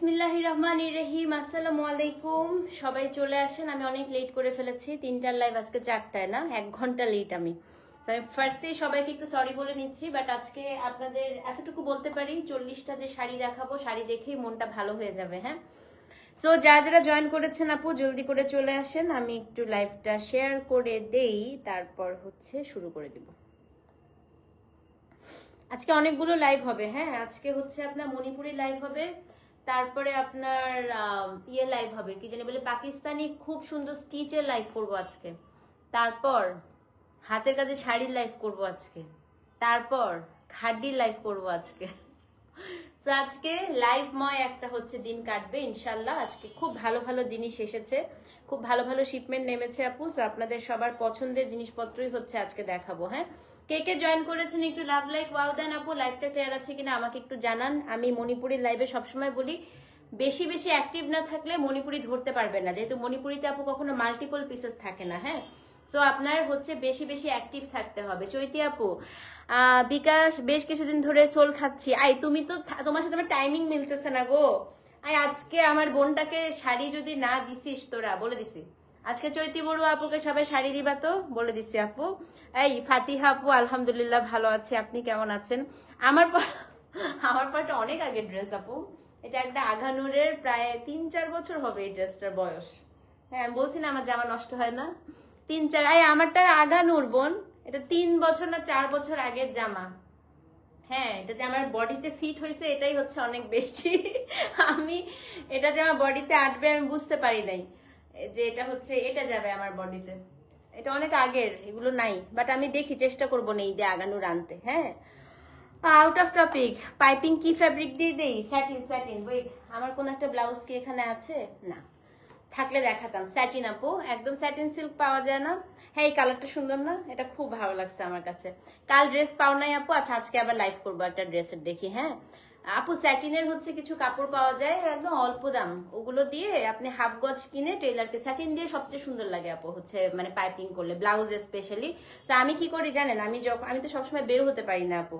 বিসমিল্লাহির রহমানির রহিম। আসসালামু আলাইকুম, সবাই চলে আসেন। আমি অনেক লেট করে ফেলেছি, 3টার লাইভ আজকে 4টায় না, 1 ঘন্টা লেট। আমি ফার্স্টেই সবাইকে একটু সরি বলে নিচ্ছি, বাট আজকে আপনাদের এতটুকু বলতে পারি 40টা যে শাড়ি দেখাবো, শাড়ি দেখেই মনটা ভালো হয়ে যাবে। হ্যাঁ, সো যারা যারা জয়েন করেছেন আপু জলদি করে চলে আসেন, আমি একটু লাইভটা শেয়ার করে দেই, তারপর হচ্ছে শুরু করে দিব। আজকে অনেকগুলো লাইভ হবে। হ্যাঁ, আজকে হচ্ছে আপনার মণিপুরি লাইভ হবে, তারপরে আপনার লাইভ হবে, কি জানি বলে, পাকিস্তানি খুব সুন্দর স্টিচের লাইভ করবো আজকে, তারপর হাতের কাছে শাড়ির লাইভ করবো আজকে, তারপর খাড্ডির লাইভ করবো আজকে। তো আজকে লাইভময় একটা হচ্ছে দিন কাটবে ইনশাল্লাহ। আজকে খুব ভালো ভালো জিনিস এসেছে, খুব ভালো ভালো শিপমেন্ট নেমেছে আপু। তো আপনাদের সবার পছন্দের জিনিসপত্রই হচ্ছে আজকে দেখাবো। হ্যাঁ, কে কে জয়েন করেছেন একটু লাভ লাইক ওয়াও দেন আপু। লাইভটা ক্লিয়ার আছে কিনা আমাকে একটু জানান। আমি মণিপুরের লাইভে সবসময় বলি, বেশি বেশি অ্যাক্টিভ না থাকলে মণিপুরি ধরতে পারবে না, যেহেতু মণিপুরিতে আপু কখনো মাল্টিপল পিসেস থাকে না। হ্যাঁ, তো আপনার হচ্ছে বেশি বেশি অ্যাক্টিভ থাকতে হবে। চৈতি আপু, বিকাশ বেশ কিছুদিন ধরে সোল খাচ্ছি। তুমি তো, তোমার সাথে আমার টাইমিং মিলতেছে না গো। আজকে আমার বোনটাকে শাড়ি যদি না দিছিস তোরা, বলে দিছি আজকে চৈতি বড়ুয়া আপুকে সবাই শাড়ি দিবা তো, বলে দিছি আপু। ফাতিহা আপু আলহামদুলিল্লাহ ভালো আছে, আপনি কেমন আছেন? আমার পাটা অনেক আগের ড্রেস আপু, এটা একটা আঘানুরের, প্রায় 3-4 বছর হবে এই ড্রেসটার বয়স। হ্যাঁ, আমি বলছি না আমার জামা নষ্ট হয় না, 3-4। আমারটা আঘানুর বোন, এটা 3 বছর না 4 বছর আগের জামা। হ্যাঁ, এটা যে আমার বডিতে ফিট হয়েছে এটাই হচ্ছে অনেক বেশি। আমি এটা যে আমার বডিতে আটবে আমি বুঝতে পারি নাই যে এটা হচ্ছে, এটা যাবে আমার বডিতে। এটা অনেক আগের, এগুলো নাই, বাট আমি দেখি চেষ্টা করবো না ঈদে আগানুর আনতে। হ্যাঁ, আউট অফ টপিক, পাইপিং কি ফ্যাব্রিক দিয়ে দেই? স্যাটিন। ওয়েট, আমার কোন একটা ব্লাউজ কি এখানে আছে? না, থাকলে দেখাতাম। স্যাটিন আপু, একদম স্যাটিন সিল্ক পাওয়া যায় না? হ্যাঁ, এই কালারটা সুন্দর না? এটা খুব ভালো লাগছে আমার কাছে। কাল ড্রেস পাও নাই আপু? আচ্ছা, আজকে আবার লাইভ করবো একটা ড্রেসের দেখি। হ্যাঁ আপু, স্যাটিনের হচ্ছে কিছু কাপড় পাওয়া যায় একদম অল্প দাম, ওগুলো দিয়ে আপনি হাফ গজ কিনে টেইলারকে, স্যাটিন দিয়ে সবচেয়ে সুন্দর লাগে আপু হচ্ছে মানে পাইপিং করলে, ব্লাউজ স্পেশালি। তো আমি কি করি জানেন, আমি তো সবসময় বের হতে পারি না আপু,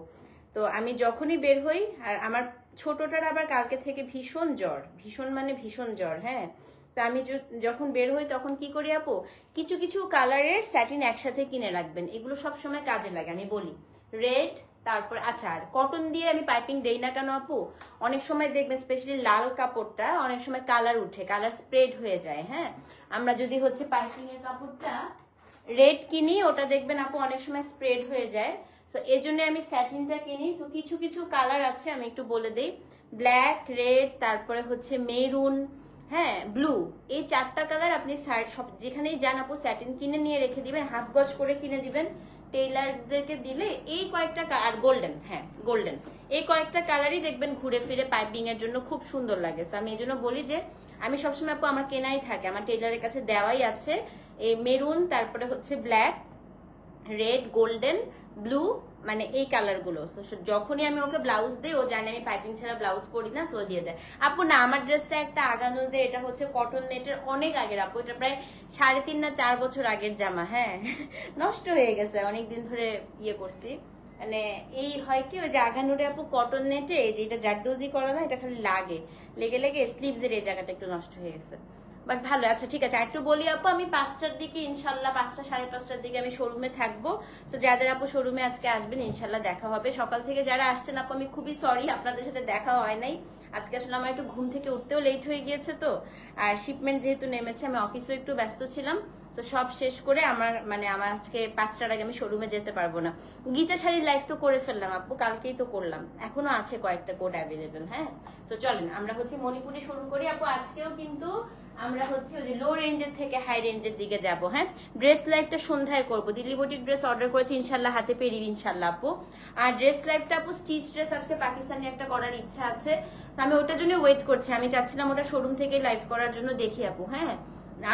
তো আমি যখনই বের হই, আর আমার ছোটটার আবার কালকে থেকে ভীষণ জ্বর, ভীষণ মানে ভীষণ জ্বর। হ্যাঁ, তো আমি যখন বের হই তখন কি করি আপু, কিছু কিছু কালারের স্যাটিন একসাথে কিনে রাখবেন, এগুলো সব সময় কাজে লাগে। আমি বলি রেড, তারপর আচ্ছা, আর কটন দিয়ে আমি পাইপিং দেই না কেন আপু, অনেক সময় দেখবেন স্পেশালি লাল কাপড়টা অনেক সময় কালার উঠে, কালার স্প্রেড হয়ে যায়। হ্যাঁ, আমরা যদি হচ্ছে পাইপিং এর কাপড়টা রেড কিনি, ওটা দেখবেন আপু অনেক সময় স্প্রেড হয়ে যায়। তো এই জন্য আমি স্যাটিনটা কিনি। তো কিছু কিছু কালার আছে, আমি একটু বলে দিই, ব্ল্যাক, রেড, তারপরে হচ্ছে মেরুন, হ্যাঁ ব্লু, এই 4টা কালার আপনি সব যেখানেই যান আপু স্যাটিন কিনে নিয়ে রেখে দিবেন, হাফ গজ করে কিনে দিবেন টেইলারদেরকে দিলে। এই কয়েকটা, আর গোল্ডেন, হ্যাঁ গোল্ডেন, এই কয়েকটা কালারই দেখবেন ঘুরে ফিরে পাইপিং এর জন্য খুব সুন্দর লাগে। তো আমি এই জন্য বলি যে আমি সবসময় আপু আমার কেনাই থাকে, আমার টেইলারের কাছে দেওয়াই আছে। এই মেরুন, তারপরে হচ্ছে ব্ল্যাক, রেড, গোল্ডেন, ব্লু, মানে এই কালারগুলো। যখনই আমি ওকে ব্লাউজ দিই, ও জানে আমি পাইপিং ছাড়া ব্লাউজ পরি না, সো দিয়ে দেয়। আপু না, আমার ড্রেসটা একটা আগানোদের, এটা হচ্ছে কটন নেটের, অনেক আগের আপু, এটা প্রায় 3.5 না 4 বছর আগের জামা। হ্যাঁ, নষ্ট হয়ে গেছে, অনেকদিন ধরে ইয়ে করছি। মানে এই হয় কি, ওই যে আগানুরে আপু কটন নেটে, যে এটা জারদোজি করা না, এটা খালি লেগে লেগে স্লিভসের এই জায়গাটা একটু নষ্ট হয়ে গেছে, বাট ভালো। আচ্ছা ঠিক আছে, একটু বলি আপু, আমি 5টার দিকে ইনশাল্লাহ, 5টা 5:30টার দিকে আমি শোরুমে থাকবো। তো যারা আপু শোরুমে আজকে আসবেন ইনশাল্লাহ দেখা হবে। সকাল থেকে যারা আসছেন আপু আমি খুবই সরি, আপনাদের সাথে দেখা হয় নাই আজকে। আসলে আমার একটু ঘুম থেকে উঠতেও লেট হয়ে গিয়েছে, তো আর শিপমেন্ট যেহেতু নেমেছে, আমি অফিসেও একটু ব্যস্ত ছিলাম, তো সব শেষ করে আমার আজকে 5টার আগে আমি শোরুমে যেতে পারবো না। গিচা শাড়ির লাইভ তো করে ফেললাম আপু, কালকেই তো করলাম, এখনো আছে কয়েকটা কোড অ্যাভেলেবেল। হ্যাঁ, তো চলেন আমরা হচ্ছে মণিপুরি শুরু করি আপু। আজকেও কিন্তু আমরা হচ্ছে ওই যে লো রেঞ্জের থেকে হাই রেঞ্জের দিকে যাব। হ্যাঁ, ড্রেস লাইভটা সন্ধ্যায় করবো, দিল্লি বুটিক ড্রেস অর্ডার করেছি, ইনশাল্লাহ হাতে পেয়ে দিবি ইনশাল্লাহ আপু। আর ড্রেস লাইভটা আপু স্টিচ ড্রেস আজকে পাকিস্তানি একটা করার ইচ্ছা আছে, তো আমি ওটার জন্য ওয়েট করছি। আমি চাচ্ছিলাম ওটা শোরুম থেকে লাইভ করার জন্য, দেখি আপু। হ্যাঁ,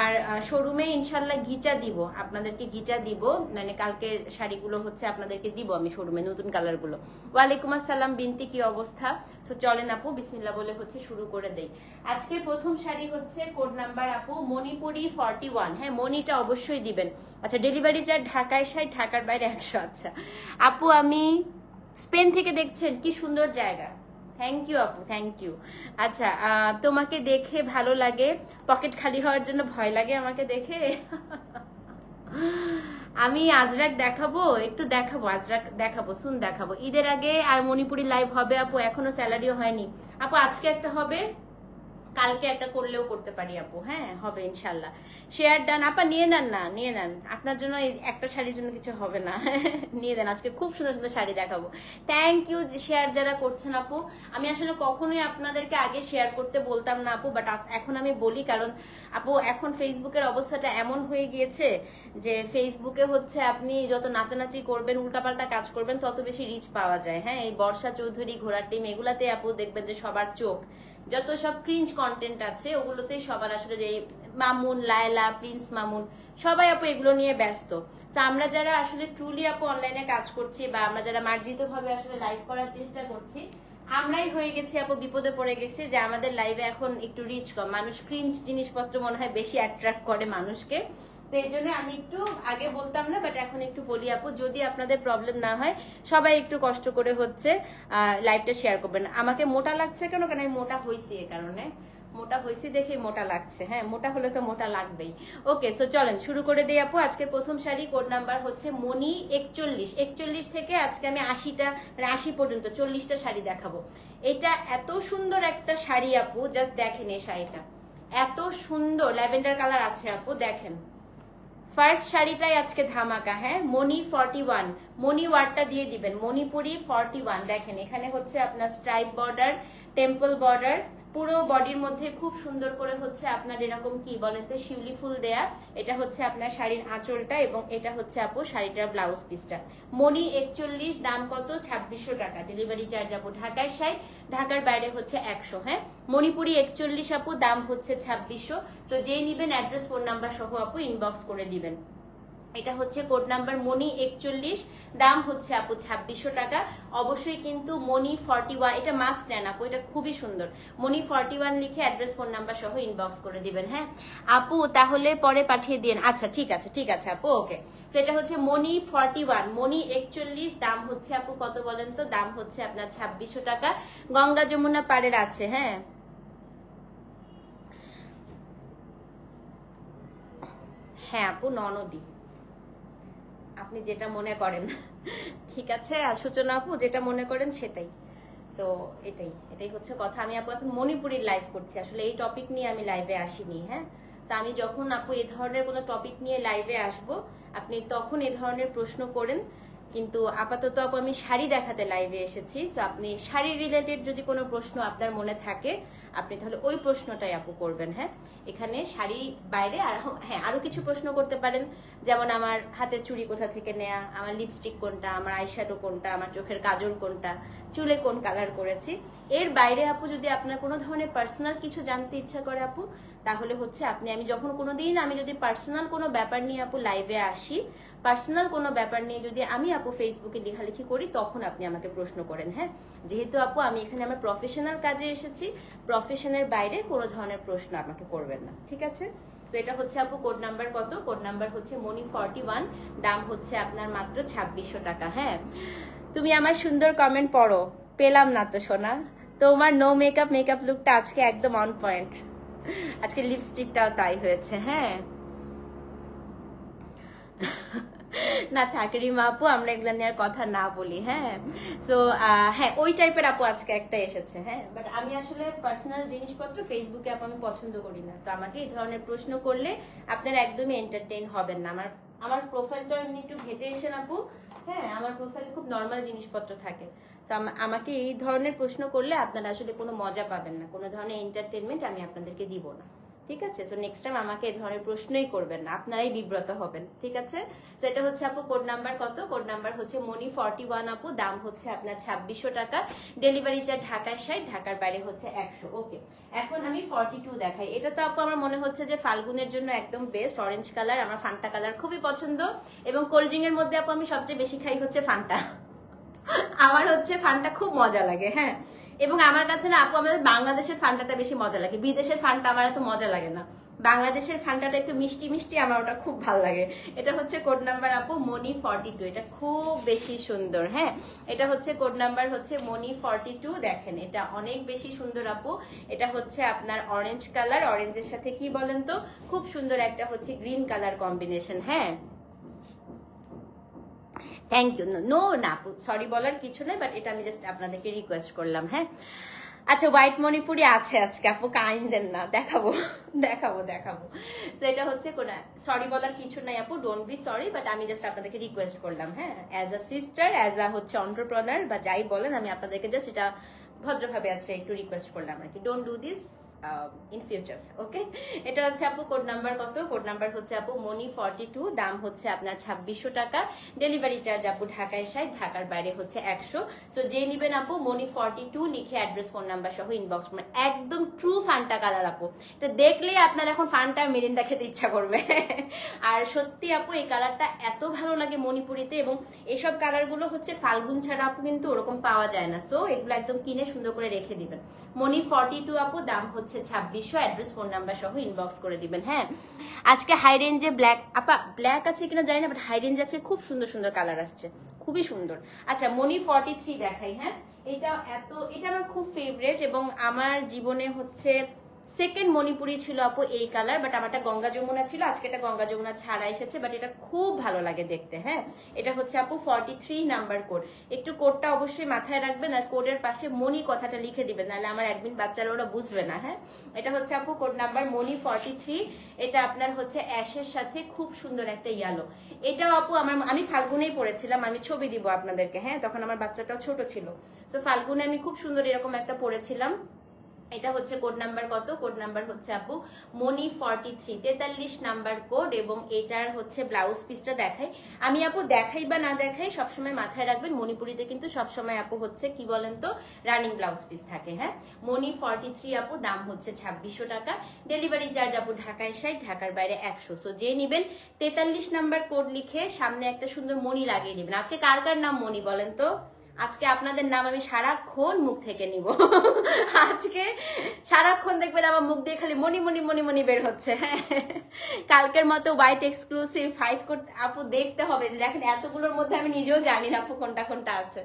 আর শোরুমে ইনশাল্লাহ গিচা দিব, আপনাদেরকে গিচা দিব, মানে কালকের শাড়িগুলো হচ্ছে আপনাদেরকে দিব আমি শোরুমে, নতুন কালারগুলো। ওয়ালাইকুম আসসালাম বিনতি, কি অবস্থা? তো চলেন আপু বিসমিল্লাহ বলে হচ্ছে শুরু করে দেই। আজকে প্রথম শাড়ি হচ্ছে কোড নাম্বার আপু মণিপুরি 41। হ্যাঁ, মণিটা অবশ্যই দিবেন। আচ্ছা, ডেলিভারি চার্জ ঢাকায় 60, ঢাকার বাইরে 100। আচ্ছা আপু, আমি স্পেন থেকে দেখছেন, কি সুন্দর জায়গা, থ্যাংক ইউ আপু, থ্যাংক ইউ। আচ্ছা, তোমাকে দেখে ভালো লাগে, পকেট খালি হওয়ার জন্য ভয় লাগে আমাকে দেখে। আমি আজরাক দেখাবো, একটু দেখাবো, আজরাক দেখাবো, সুন দেখাবো। ঈদের আগে আর মণিপুরি লাইভ হবে আপু, এখনো স্যালারিও হয়নি আপু। আজকে একটা হবে, কালকে একটা করলেও করতে পারি আপু। হ্যাঁ, হবে ইনশাল্লাহ। শেয়ার ডান আপা, নিয়ে নেন না, নিয়ে নেন। আপনার জন্য একটা শাড়ির জন্য কিছু হবে না। নিয়ে দেন, আজকে খুব সুন্দর সুন্দর শাড়ি দেখাবো। থ্যাংক ইউ শেয়ার যারা করছেন আপু। আমি আসলে কখনোই আপনাদেরকে আগে শেয়ার করতে বলতাম না আপু, বাট এখন আমি বলি, কারণ আপু এখন ফেসবুকের অবস্থাটা এমন হয়ে গিয়েছে যে ফেসবুকে হচ্ছে আপনি যত নাচানাচি করবেন, উল্টাপাল্টা কাজ করবেন, তত বেশি রিচ পাওয়া যায়। হ্যাঁ, এই বর্ষা চৌধুরী, ঘোড়ার টিম, এগুলাতে আপু দেখবেন যে সবার চোখ, যত সব ক্রিঞ্জ কন্টেন্ট আছে ওগুলোতেই সবার আসলে, যে মামুন, লায়লা, প্রিন্স মামুন, সবাই আপু এগুলো নিয়ে ব্যস্ত। তো আমরা যারা আসলে ট্রুলি আপু অনলাইনে কাজ করছি, বা আমরা যারা মার্জিত ভাবে আসলে লাইভ করার চেষ্টা করছি, আমরাই হয়ে গেছি আপু বিপদে পড়ে গেছি যে আমাদের লাইভে এখন একটু রিচ কম, মানুষ ক্রিঞ্জ জিনিসপত্র মনে হয় বেশি অ্যাট্রাক্ট করে মানুষকে। তো এই জন্য আমি একটু আগে বলতাম না, বাট এখন একটু বলি আপু, যদি আপনাদের প্রবলেম না হয় সবাই একটু কষ্ট করে হচ্ছে লাইভটা শেয়ার করবেন। আমাকে মোটা লাগছে কেন? কারণ আমি মোটা হয়েছি, এ কারণে মোটা হয়েছি দেখে মোটা লাগছে। হ্যাঁ, মোটা হলে তো মোটা লাগবেই। ওকে, সো চলেন শুরু করে দিই আপু। আজকে প্রথম শাড়ি, কোড নাম্বার হচ্ছে মনি 41। 41 থেকে আজকে আমি 80টা, মানে 80 পর্যন্ত 40টা শাড়ি দেখাবো। এটা এত সুন্দর একটা শাড়ি আপু, জাস্ট দেখেন এই শাড়িটা এত সুন্দর, ল্যাভেন্ডার কালার আছে আপু, দেখেন। ফার্স্ট শাড়িটাই আজকে ধামাকা। হ্যাঁ, মনি 41, মনি ওয়ার্ডটা দিয়ে দিবেন, মণিপুরি 41। দেখেন এখানে হচ্ছে আপনার স্ট্রাইপ বর্ডার, টেম্পল বর্ডার, পুরো বডির মধ্যে খুব সুন্দর করে হচ্ছে আপনার এরকম কি বলেন তো শিউলি ফুল দেয়া। এটা হচ্ছে আপনার শাড়ির আঁচলটা, এবং এটা হচ্ছে আপু শাড়িটার ব্লাউজ পিসটা। মনি 41, দাম কত? 2600 টাকা। ডেলিভারি চার্জ আপু ঢাকায় 60, ঢাকার বাইরে হচ্ছে 100। হ্যাঁ, মণিপুরি 41 আপু, দাম হচ্ছে 2600। তো যেই নিবেন অ্যাড্রেস, ফোন নাম্বার সহ আপু ইনবক্স করে দিবেন। এটা হচ্ছে কোড নাম্বার মনি 41, দাম হচ্ছে আপু 2600 টাকা। অবশ্যই কিন্তু মনি 41, এটা মাস্ট নেন আপু, এটা খুবই সুন্দর। মনি 41 লিখে অ্যাড্রেস, ফোন নাম্বার সহ ইনবক্স করে দিবেন। হ্যাঁ আপু, তাহলে পরে পাঠিয়ে দিন। আচ্ছা ঠিক আছে, ঠিক আছে আপু, ওকে। সেটা হচ্ছে মনি 41, মনি 41, দাম হচ্ছে আপু কত বলেন তো? দাম হচ্ছে আপনার 2600 টাকা। গঙ্গা যমুনা পাড়ের আছে। হ্যাঁ হ্যাঁ আপু, ননদি, আপনি যেটা মনে করেন। ঠিক আছে, আর সূচনা আপু যেটা মনে করেন সেটাই। তো এটাই হচ্ছে কথা। আমি আপু এখন মণিপুরির লাইভ করছি, আসলে এই টপিক নিয়ে আমি লাইভে আসিনি। হ্যাঁ, তো আমি যখন আপু এই ধরনের কোনো টপিক নিয়ে লাইভে আসব, আপনি তখন এই ধরনের প্রশ্ন করেন। কিন্তু আপাতত আপু আমি শাড়ি দেখাতে লাইভে এসেছি। তো আপনি শাড়ি রিলেটেড যদি কোনো প্রশ্ন আপনার মনে থাকে, আপনি তাহলে ওই প্রশ্নটাই আপু করবেন। হ্যাঁ, এখানে শাড়ি বাইরে আর হ্যাঁ আরো কিছু প্রশ্ন করতে পারেন, যেমন আমার হাতের চুড়ি কোথা থেকে নেয়া, আমার লিপস্টিক কোনটা, আমার আইশ্যাডো কোনটা, আমার চোখের কাজল কোনটা, চুলে কোন কালার করেছি। এর বাইরে আপু যদি আপনার কোনো ধরনের পার্সোনাল কিছু জানতে ইচ্ছা করে আপু, তাহলে হচ্ছে আমি যখন কোনোদিন আমি যদি পার্সোনাল কোনো ব্যাপার নিয়ে আপু লাইভে আসি, পার্সোনাল কোনো ব্যাপার নিয়ে যদি আমি আপু ফেসবুকে লেখালেখি করি, তখন আপনি আমাকে প্রশ্ন করেন। হ্যাঁ, যেহেতু আপু আমি এখানে আমার প্রফেশনাল কাজে এসেছি, প্রফেশনের বাইরে কোনো ধরনের প্রশ্ন আমাকে করবেন না, ঠিক আছে? তো এটা হচ্ছে আপু কোড নাম্বার কত? কোড নাম্বার হচ্ছে মনি 41, দাম হচ্ছে আপনার মাত্র 2600 টাকা। হ্যাঁ, তুমি আমার সুন্দর কমেন্ট পড়ো, পেলাম না তো সোনা। তোমার নো মেকআপ লুকটা আজকে একদম অন পয়েন্ট, আজকে লিপস্টিকটাও তাই হয়েছে। হ্যাঁ না থাক রিমা আপু, আমরা এগুলো নিয়ে কথা না বলি। হ্যাঁ, তো হ্যাঁ ওই টাইপের আপু আজকে একটা এসেছে। হ্যাঁ, বাট আমি আসলে পার্সোনাল জিনিসপত্র ফেসবুকে আপু আমি পছন্দ করি না। তো আমাকে এই ধরনের প্রশ্ন করলে আপনারা একদমই এন্টারটেইন হবেন না। আমার প্রোফাইলটা এমনি একটু ঘেটে এসেন আপু। হ্যাঁ, আমার প্রোফাইলে খুব নর্মাল জিনিসপত্র থাকে। তো আমাকে এই ধরনের প্রশ্ন করলে আপনারা আসলে কোনো মজা পাবেন না, কোনো ধরনের এন্টারটেনমেন্ট আমি আপনাদেরকে দিব না, ঠিক আছে? সো নেক্সট টাইম আমাকে এই ধরনের প্রশ্নই করবেন না, আপনারাই বিব্রত হবেন, ঠিক আছে? তো এটা হচ্ছে আপু কোড নাম্বার কত? কোড নাম্বার হচ্ছে মনি 41 আপু, দাম হচ্ছে আপনার 2600 টাকা। ডেলিভারি চার্জ ঢাকায় 60, ঢাকার বাইরে হচ্ছে 100। ওকে, এখন আমি 42 দেখাই। এটা তো আপু আমার মনে হচ্ছে যে ফাল্গুনের জন্য একদম বেস্ট। অরেঞ্জ কালার, আমার ফান্টা কালার খুবই পছন্দ, এবং কোল্ড ড্রিঙ্কের মধ্যে আপু আমি সবচেয়ে বেশি খাই হচ্ছে ফান্টা। আমার হচ্ছে ফান্টা খুব মজা লাগে। হ্যাঁ, এবং আমার কাছে না আপু আমাদের বাংলাদেশের ফান্টাটা বেশি মজা লাগে, বিদেশের ফান্টা আমার এত মজা লাগে না। বাংলাদেশের ফান্টাটা একটু মিষ্টি মিষ্টি, আমার ওটা খুব ভালো লাগে। এটা হচ্ছে কোড নাম্বার আপু মনি 42, এটা খুব বেশি সুন্দর। হ্যাঁ, এটা হচ্ছে কোড নাম্বার হচ্ছে মনি 42। দেখেন এটা অনেক বেশি সুন্দর আপু। এটা হচ্ছে আপনার অরেঞ্জ কালার, অরেঞ্জের সাথে কি বলেন তো খুব সুন্দর একটা হচ্ছে গ্রিন কালার কম্বিনেশন। হ্যাঁ, থ্যাংক ইউ। নো না আপু, সরি বলার কিছু নেই, বাট এটা আমি জাস্ট আপনাদেরকে রিকোয়েস্ট করলাম। হ্যাঁ, আচ্ছা হোয়াইট মণিপুরি আছে আজকে আপু, কাইন্দেন না, দেখাবো দেখাবো দেখাবো। তো এটা হচ্ছে কোন, সরি বলার কিছু নাই আপু, ডোন্ট বি সরি, বাট আমি জাস্ট আপনাদেরকে রিকোয়েস্ট করলাম। হ্যাঁ, as a sister, as a হচ্ছে এন্টারপ্রেনার বা যাই বলেন, আমি আপনাদেরকে জাস্ট এটা ভদ্রভাবে আছে একটু রিকোয়েস্ট করলাম আর কি। Don't do this in future, okay. এটা হচ্ছে আপু কোড নাম্বার কত? কোড নাম্বার হচ্ছে আপু মনি 42, দাম হচ্ছে আপনার 2600 টাকা। ডেলিভারি চার্জ আপু ঢাকায় 60, ঢাকার বাইরে হচ্ছে 100। সো যে নিবেন আপু মনি 42 লিখে অ্যাড্রেস ফোন নাম্বার সহ ইনবক্স করবেন। একদম ট্রু ফান্টা কালার আপু, এটা দেখলেই আপনার এখন ফান্টা মেরিন্ডা খেতে ইচ্ছা করবে। আর সত্যি আপু এই কালারটা এত ভালো লাগে মণিপুরিতে, এবং এইসব কালারগুলো হচ্ছে ফাল্গুন ছাড়া আপু কিন্তু ওরকম পাওয়া যায় না। সো এগুলো একদম কিনে সুন্দর করে রেখে দিবেন। মনি 42 আপু, দাম হচ্ছে 2600, অ্যাড্রেস ফোন নাম্বার সহ ইনবক্স করে দিবেন। হ্যাঁ, আজকে হাই রেঞ্জে ব্ল্যাক আপা, ব্ল্যাক আছে কিনা জানি না, বাট হাই রেঞ্জে আজকে খুব সুন্দর সুন্দর কালার আসছে, খুবই সুন্দর। আচ্ছা মনি 43 দেখাই। হ্যাঁ, এটা আমার খুব ফেভারিট, এবং আমার জীবনে হচ্ছে সেকেন্ড মণিপুরি ছিল আপু এই কালার, বাট আমারটা গঙ্গা যমুনা ছিল, আজকে এটা গঙ্গা যমুনা ছাড়া এসেছে, বাট এটা খুব ভালো লাগে দেখতে। হ্যাঁ, এটা হচ্ছে আপু 43 নাম্বার কোড। একটু কোডটা অবশ্যই মাথায় রাখবেন, আর কোডের পাশে মনি কথাটা লিখে দিবেন, নাহলে আমার অ্যাডমিন বাচ্চারা ওরা বুঝবে না। হ্যাঁ, এটা হচ্ছে আপু কোড নাম্বার মনি 43। এটা আপনার হচ্ছে অ্যাশের সাথে খুব সুন্দর একটা ইয়েলো। এটাও আপু আমি ফাল্গুনেই পরেছিলাম, আমি ছবি দিব আপনাদেরকে। হ্যাঁ, তখন আমার বাচ্চাটাও ছোট ছিল, তো ফাল্গুনে আমি খুব সুন্দর এরকম একটা পরেছিলাম। এটা হচ্ছে কোড নাম্বার কত? কোড নাম্বার হচ্ছে আপু মনি 43, 43 নাম্বার কোড। এবং এটার হচ্ছে ব্লাউজ পিসটা দেখাই আমি আপু, দেখাই বা না দেখাই সবসময় মাথায় রাখবেন, মণিপুরিতে কিন্তু সবসময় আপু হচ্ছে কি বলেন তো রানিং ব্লাউজ পিস থাকে। হ্যাঁ, মনি 43 আপু, দাম হচ্ছে 2600 টাকা। ডেলিভারি চার্জ আপু ঢাকায় 60, ঢাকার বাইরে 100। সো যে নিবেন 43 নাম্বার কোড লিখে সামনে একটা সুন্দর মনি লাগিয়ে দিবেন। আজকে কার কার নাম মনি বলেন তো? আজকে আপনাদের নাম আমি সারাক্ষণ মুখ থেকে নিব। আজকে সারাক্ষণ দেখবেন আমার মুখ দিয়ে খালি মনি মনি মনি মনি বের হচ্ছে। হ্যাঁ, কালকের মতো হোয়াইট এক্সক্লুসিভ 5 কোড আপু দেখতে হবে, যে দেখেন এতগুলোর মধ্যে আমি নিজেও জানি না আপু কোনটা কোনটা আছে।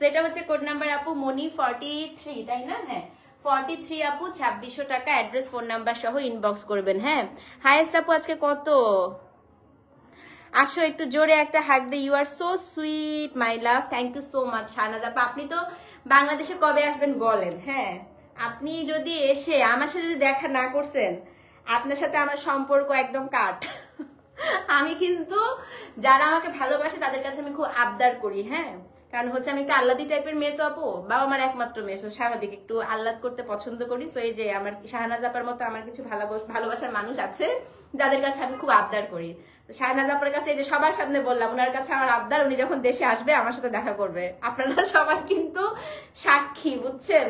সেটা হচ্ছে কোড নাম্বার আপু মনি 43, তাই না? হ্যাঁ 43 আপু, 2600 টাকা। অ্যাড্রেস ফোন নাম্বার সহ ইনবক্স করবেন। হ্যাঁ, হাইয়েস্ট আপু আজকে কত? আসো একটু জোরে একটা হাগ দে। You are so sweet my love, thank you so much. Shahnaz আপা, আপনি তো বাংলাদেশে কবে আসবেন বলেন? হ্যাঁ, আপনি যদি এসে আমার সাথে যদি দেখা না করছেন, আপনার সাথে আমার সম্পর্ক একদম কাট। আমি কিন্তু যারা আমাকে ভালোবাসে তাদের কাছে আমি খুব আবদার করি। হ্যাঁ, কারণ হচ্ছে আমি একটু আহ্লাদি টাইপের মেয়ে তো আপু, বাবা আমার একমাত্র মেয়ে, সো স্বাভাবিক একটু আহ্লাদ করতে পছন্দ করি। সো এই যে আমার শাহনাজ আপার মতো আমার কিছু ভালোবাসার মানুষ আছে যাদের কাছে আমি খুব আবদার করি। শাহনাজ আপার কাছে এই যে সবার সামনে বললাম, ওনার কাছে আমার আবদার, উনি যখন দেশে আসবে আমার সাথে দেখা করবে। আপনারা সবাই কিন্তু সাক্ষী, বুঝছেন?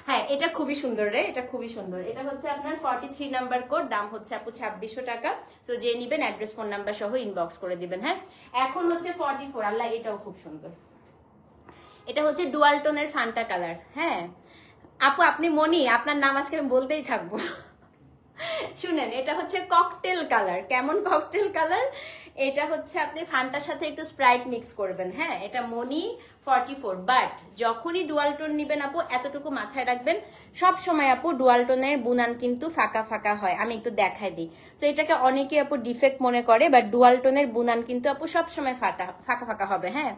হ্যাঁ, এটা খুবই সুন্দর রে, এটা খুবই সুন্দর। এটা হচ্ছে আপনার 43 নাম্বার কোড, দাম হচ্ছে আপু 2600 টাকা। সো যে নিবেন অ্যাড্রেস ফোন নাম্বার সহ ইনবক্স করে দিবেন। হ্যাঁ, এখন হচ্ছে 44, আল্লাহ এটাও খুব সুন্দর। এটা হচ্ছে ডুয়াল টোনের ফান্টা কালার। হ্যাঁ আপু, আপনি মনি, আপনার নাম আজকে আমি বলতেই থাকবো। শুনেন, এটা হচ্ছে ককটেল কালার। কেমন ককটেল কালার? এটা হচ্ছে আপনি ফান্টার সাথে একটু স্প্রাইট মিক্স করবেন। হ্যাঁ, এটা মনি 44, বাট যখনই ডুয়াল টোন নিবেন আপু এতটুকু মাথায় রাখবেন, সব সময় আপু ডুয়াল টোনের বুনান কিন্তু ফাঁকা ফাঁকা হয়। আমি একটু দেখাই দিই। তো এটাকে অনেকে আপু ডিফেক্ট মনে করে, বাট ডুয়াল টোনের বুনান কিন্তু আপু সব সময় ফাঁকা ফাঁকা হবে। হ্যাঁ,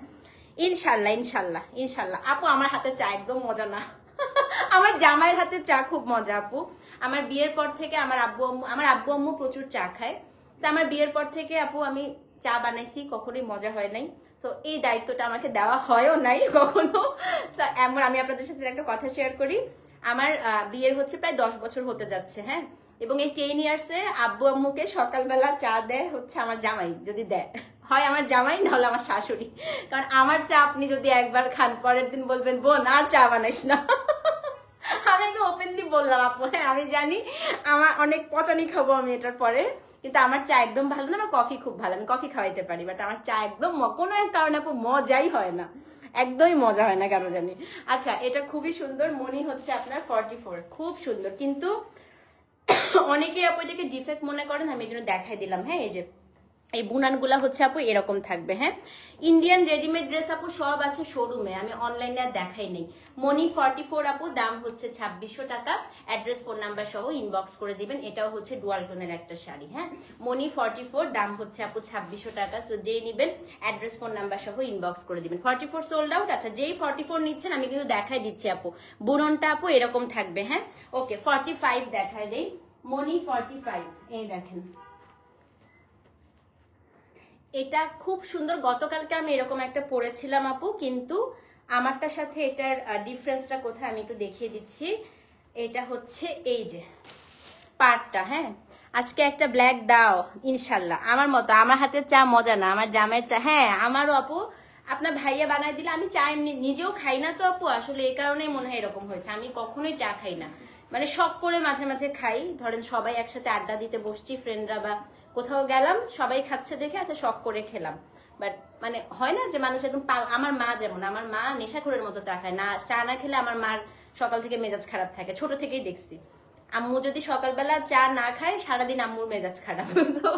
ইনশাল্লাহ ইনশাল্লাহ ইনশাল্লাহ। আপু আমার হাতে চা একদম মজা না, আমার জামাইয়ের হাতে চা খুব মজা আপু। আমার বিয়ের পর থেকে আমার আব্বু আম্মু প্রচুর চা খায়। তো আমার বিয়ের পর থেকে আপু আমি চা বানাইছি, কখনোই মজা হয় নাই। তো এই দায়িত্বটা আমাকে দেওয়া হয়ও নাই কখনো। তো আমি আপনাদের সাথে একটা কথা শেয়ার করি। আমার বিয়ের হচ্ছে প্রায় 10 বছর হতে যাচ্ছে। হ্যাঁ, এবং এই 10 ইয়ার্সে আব্বু আম্মুকে সকালবেলা চা দেয় হচ্ছে আমার জামাই, যদি দেয় হয় আমার জামাই, নাহলে আমার শাশুড়ি। কারণ আমার চা আপনি যদি একবার খান, পরের দিন বলবেন বোন আর চা বানাইস না। আমি একদম ওপেনলি বললাম আপু। হ্যাঁ, আমি জানি আমার অনেক পচানি খাবো আমি এটার পরে, কিন্তু আমার চা একদম ভালো না। আমার কফি খুব ভালো, আমি কফি খাওয়াইতে পারি, বাট আমার চা একদম কোনো এক কারণে আপু মজাই হয় না, একদমই মজা হয় না কেন জানি। আচ্ছা, এটা খুবই সুন্দর। মনি হচ্ছে আপনার 44, খুব সুন্দর। কিন্তু অনেকেই আপু এটাকে ডিফেক্ট মনে করেন, আমি এই জন্য দেখাই দিলাম। হ্যাঁ, এই যে এই বুনানগুলা হচ্ছে আপু এরকম থাকবে। হ্যাঁ, ইন্ডিয়ান রেডিমেড ড্রেস আপু সব আছে শোরুমে, আমি অনলাইনে আর দেখাই নেই। মনি 44 আপু, দাম হচ্ছে 2600 টাকা। অ্যাড্রেস ফোন নাম্বার সহ ইনবক্স করে দিবেন। এটাও হচ্ছে ডুয়াল টোনের একটা শাড়ি। হ্যাঁ, মনি 44, দাম হচ্ছে আপু 2600 টাকা। সো যেই নিবেন অ্যাড্রেস ফোন নাম্বার সহ ইনবক্স করে দিবেন। 44 সোল্ড আউট। আচ্ছা, যেই 44 নিচ্ছেন আমি কিন্তু দেখাই দিচ্ছি আপু, বুননটা আপু এরকম থাকবে। হ্যাঁ, ওকে, 45 দেখায় দেই। মনি 45, এই দেখেন, এটা খুব সুন্দর। গতকালকে আমি এরকম একটা পরেছিলাম আপু, কিন্তু আমারটার সাথে এটার ডিফারেন্সটা কোথায় আমি একটু দেখিয়ে দিচ্ছি। এটা হচ্ছে এই যে পার্টটা। হ্যাঁ, আজকে একটা ব্ল্যাক দাও ইনশাল্লাহ। আমার মতো, আমার হাতের চা মজা না, আমার জামের চা। হ্যাঁ, আমারও আপু, আপনার ভাইয়া বানাই দিলে আমি চা নিজেও খাই না তো আপু, আসলে এই কারণেই মনে হয় এরকম হয়েছে। আমি কখনোই চা খাই না, মানে শখ করে মাঝে মাঝে খাই। ধরেন সবাই একসাথে আড্ডা দিতে বসছি, ফ্রেন্ডরা বা কোথাও গেলাম, সবাই খাচ্ছে দেখে আচ্ছা শখ করে খেলাম। বাট মানে হয় না যে মানুষ একদম, আমার মা যেমন, আমার মা নেশাখোরের মতো চা খায় না, চা না খেলে আমার মার সকাল থেকে মেজাজ খারাপ থাকে, ছোট থেকেই দেখছি। আম্মু যদি সকালবেলা চা না খায় সারাদিন আম্মুর মেজাজ খারাপ। তো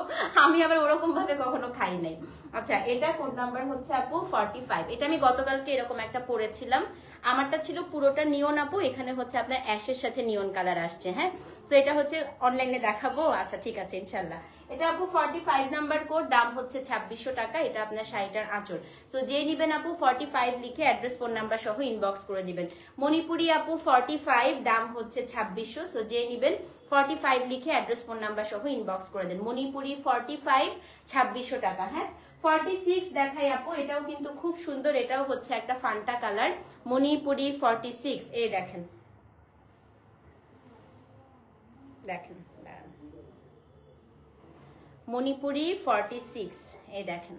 আমি আবার ওরকম ভাবে কখনো খাই নাই। আচ্ছা, এটা কোড নাম্বার হচ্ছে আপু 45। এটা আমি গতকালকে এরকম একটা পরেছিলাম। আমারটা ছিল পুরোটা নিয়ন আপু, এখানে হচ্ছে আপনার অ্যাশের সাথে নিয়ন কালার আসছে। হ্যাঁ, তো এটা হচ্ছে অনলাইনে দেখাবো। আচ্ছা ঠিক আছে ইনশাল্লাহ। এটা আপু 45 নাম্বার কোড, দাম হচ্ছে 2600 টাকা। এটা আপনার শাড়িটার আঁচল। সো যে নিবেন আপু 45 লিখে অ্যাড্রেস ফোন নাম্বার সহ ইনবক্স করে দিবেন। মণিপুরি আপু 45, দাম হচ্ছে 2600। সো যে নিবেন 45 লিখে অ্যাড্রেস ফোন নাম্বার সহ ইনবক্স করে দেন। মণিপুরি 45, 2600 টাকা। হ্যাঁ, 46 দেখাই আপু, এটাও কিন্তু খুব সুন্দর। এটাও হচ্ছে একটা ফান্টা কালার। মণিপুরি 46, এই দেখেন, দেখেন মণিপুরি 46, এই দেখেন,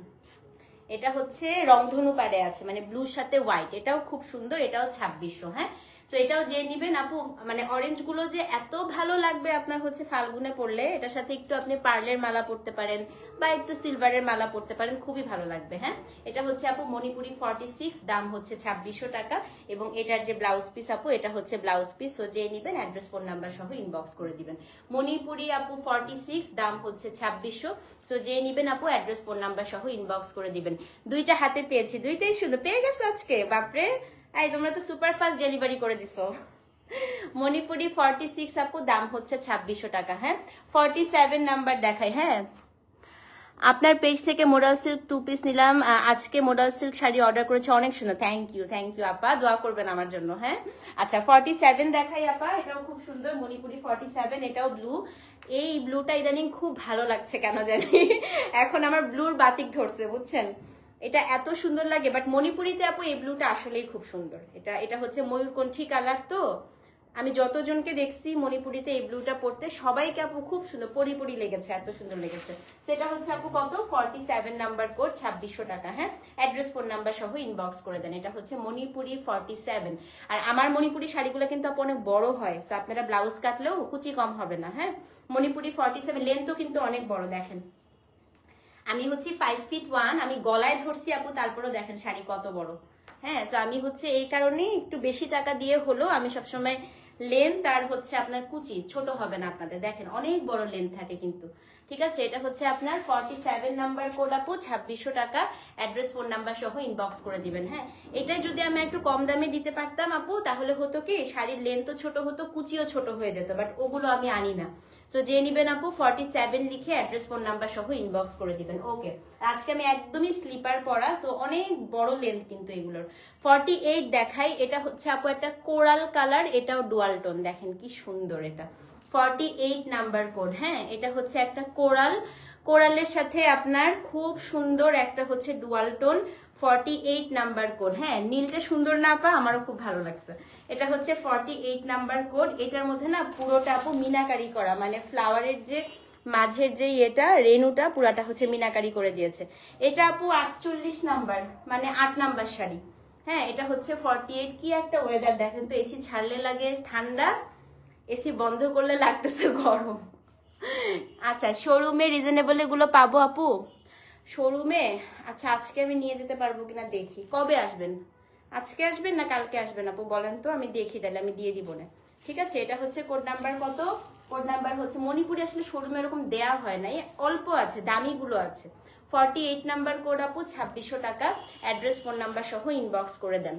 এটা হচ্ছে রংধনু পাড়ে আছে, মানে ব্লুর সাথে হোয়াইট। এটাও খুব সুন্দর, এটাও 2600। হ্যাঁ, তো এটাও যে নিবেন আপু, মানে অরেঞ্জ গুলো যে এত ভালো লাগবে আপনার হচ্ছে ফাল্গুনে পরলে, এটার সাথে একটু আপনি পার্লের মালা পরতে পারেন বা একটু সিলভারের মালা পরতে পারেন, খুবই ভালো লাগবে। হ্যাঁ, এটা হচ্ছে আপু মণিপুরি 46, দাম হচ্ছে 2600 টাকা। এবং এটার যে ব্লাউজ পিস আপু, এটা হচ্ছে ব্লাউজ পিস। সো যে নিবেন অ্যাড্রেস ফোন নাম্বার সহ ইনবক্স করে দিবেন। মণিপুরি আপু 46, দাম হচ্ছে 2600। সো যে নিবেন আপু অ্যাড্রেস ফোন নাম্বার সহ ইনবক্স করে দিবেন। দুইটা হাতে পেয়েছি, দুইটাই সুন্দর পেয়ে গেছে আজকে, বাপরে। এই তোমরা তো সুপার ফাস্ট ডেলিভারি করে দিছো। মণিপুরি 46 আপু, দাম হচ্ছে 2600 টাকা। হ্যাঁ, 47 নাম্বার দেখাই। হ্যাঁ, আপনার পেজ থেকে মোডাল সিল্ক 2 পিস নিলাম, আজকে মোডাল সিল্ক শাড়ি অর্ডার করেছে, অনেক সুন্দর। থ্যাংক ইউ আপা, দোয়া করবেন আমার জন্য। হ্যাঁ, আচ্ছা 47 দেখাই আপা, এটাও খুব সুন্দর। মণিপুরি 47, এটাও ব্লু। এই ব্লুটা ইদানিং খুব ভালো লাগছে কেন জানি, এখন আমার ব্লুর বাতিক ধরছে, বুঝছেন। এটা এত সুন্দর লাগে। বাট মণিপুরিতে আপু এই ব্লুটা আসলেই খুব সুন্দর। এটা হচ্ছে ময়ূরকণ্ঠী কালার। তো আমি যতজনকে দেখছি মণিপুরিতে এই ব্লুটা পরতে, সবাইকে আপু খুব সুন্দর পরি লেগেছে, এত সুন্দর লেগেছে। সেটা হচ্ছে আপু কত, 47 নাম্বার কোড, 2600 টাকা। হ্যাঁ, অ্যাড্রেস ফোন নাম্বার সহ ইনবক্স করে দেন। এটা হচ্ছে মণিপুরি 47। আর আমার মণিপুরি শাড়িগুলো কিন্তু আপু অনেক বড় হয়, তো আপনারা ব্লাউজ কাটলেও কুচি কম হবে না। হ্যাঁ, মণিপুরি 47, লেন্থও কিন্তু অনেক বড়। দেখেন আমি হচ্ছে 5 feet 1, আমি গলায় ধরছি আপু, তারপরেও দেখেন শাড়ি কত বড়। হ্যাঁ, তো আমি হচ্ছে এই কারণে একটু বেশি টাকা দিয়ে হলো আমি সবসময় লেন্থ আর হচ্ছে আপনার কুচি ছোট হবে না আপনাদের, দেখেন অনেক বড় লেন্থ থাকে কিন্তু। ঠিক আছে, এটা হচ্ছে আপনার 47 নাম্বার কোড আপু, 2600 টাকা। অ্যাড্রেস ফোন নাম্বার সহ ইনবক্স করে দিবেন। হ্যাঁ, এটাই যদি আমি একটু কম দামে দিতে পারতাম আপু, তাহলে হতো কি শাড়ির লেন্থও ছোট হতো, কুচিও ছোট হয়ে যেত, বাট ওগুলো আমি আনি না। সো যে নিবেন আপু 47 লিখে অ্যাড্রেস ফোন নাম্বার সহ ইনবক্স করে দিবেন। ওকে, আজকে আমি একদমই স্লিপার পরা, সো অনেক বড় লেন্থ কিন্তু এগুলোর। 48 দেখাই, এটা হচ্ছে আপু একটা কোরাল কালার, এটাও ডুয়াল টোন, দেখেন কি সুন্দর। এটা 48 নাম্বার কোড। হ্যাঁ, এটা হচ্ছে একটা কোরালের সাথে আপনার খুব সুন্দর একটা হচ্ছে ডুয়াল টোন, 48 নাম্বার কোড। হ্যাঁ, নীলটা সুন্দর না পা, আমারও খুব ভালো লাগছে। এটা হচ্ছে 48 নাম্বার কোড। এটার মধ্যে না পুরোটা আপু মিনাকারি করা, মানে ফ্লাওয়ারের যে মাঝের যে এটা রেনুটা পুরাটা হচ্ছে মিনাকারি করে দিয়েছে। এটা আপু 48 নাম্বার, মানে 8 নাম্বার শাড়ি। হ্যাঁ, এটা হচ্ছে 48। কি একটা ওয়েদার দেখেন তো, এসি ছাড়লে লাগে ঠান্ডা, এসি বন্ধ করলে লাগতেছে গরম। আচ্ছা, শোরুমে রিজনেবল এগুলো পাবো আপু? শোরুমে আচ্ছা আজকে আমি নিয়ে যেতে পারবো কিনা দেখি। কবে আসবেন? আজকে আসবেন না কালকে আসবেন আপু বলেন তো, আমি দেখি, তাহলে আমি দিয়ে দিব না। ঠিক আছে, এটা হচ্ছে কোড নাম্বার কত, কোড নাম্বার হচ্ছে মণিপুরি আসলে শোরুমে এরকম দেয়া হয় না, অল্প আছে, দামিগুলো আছে। 48 নাম্বার কোড আপু 2600 টাকা, অ্যাড্রেস ফোন নাম্বার সহ ইনবক্স করে দেন।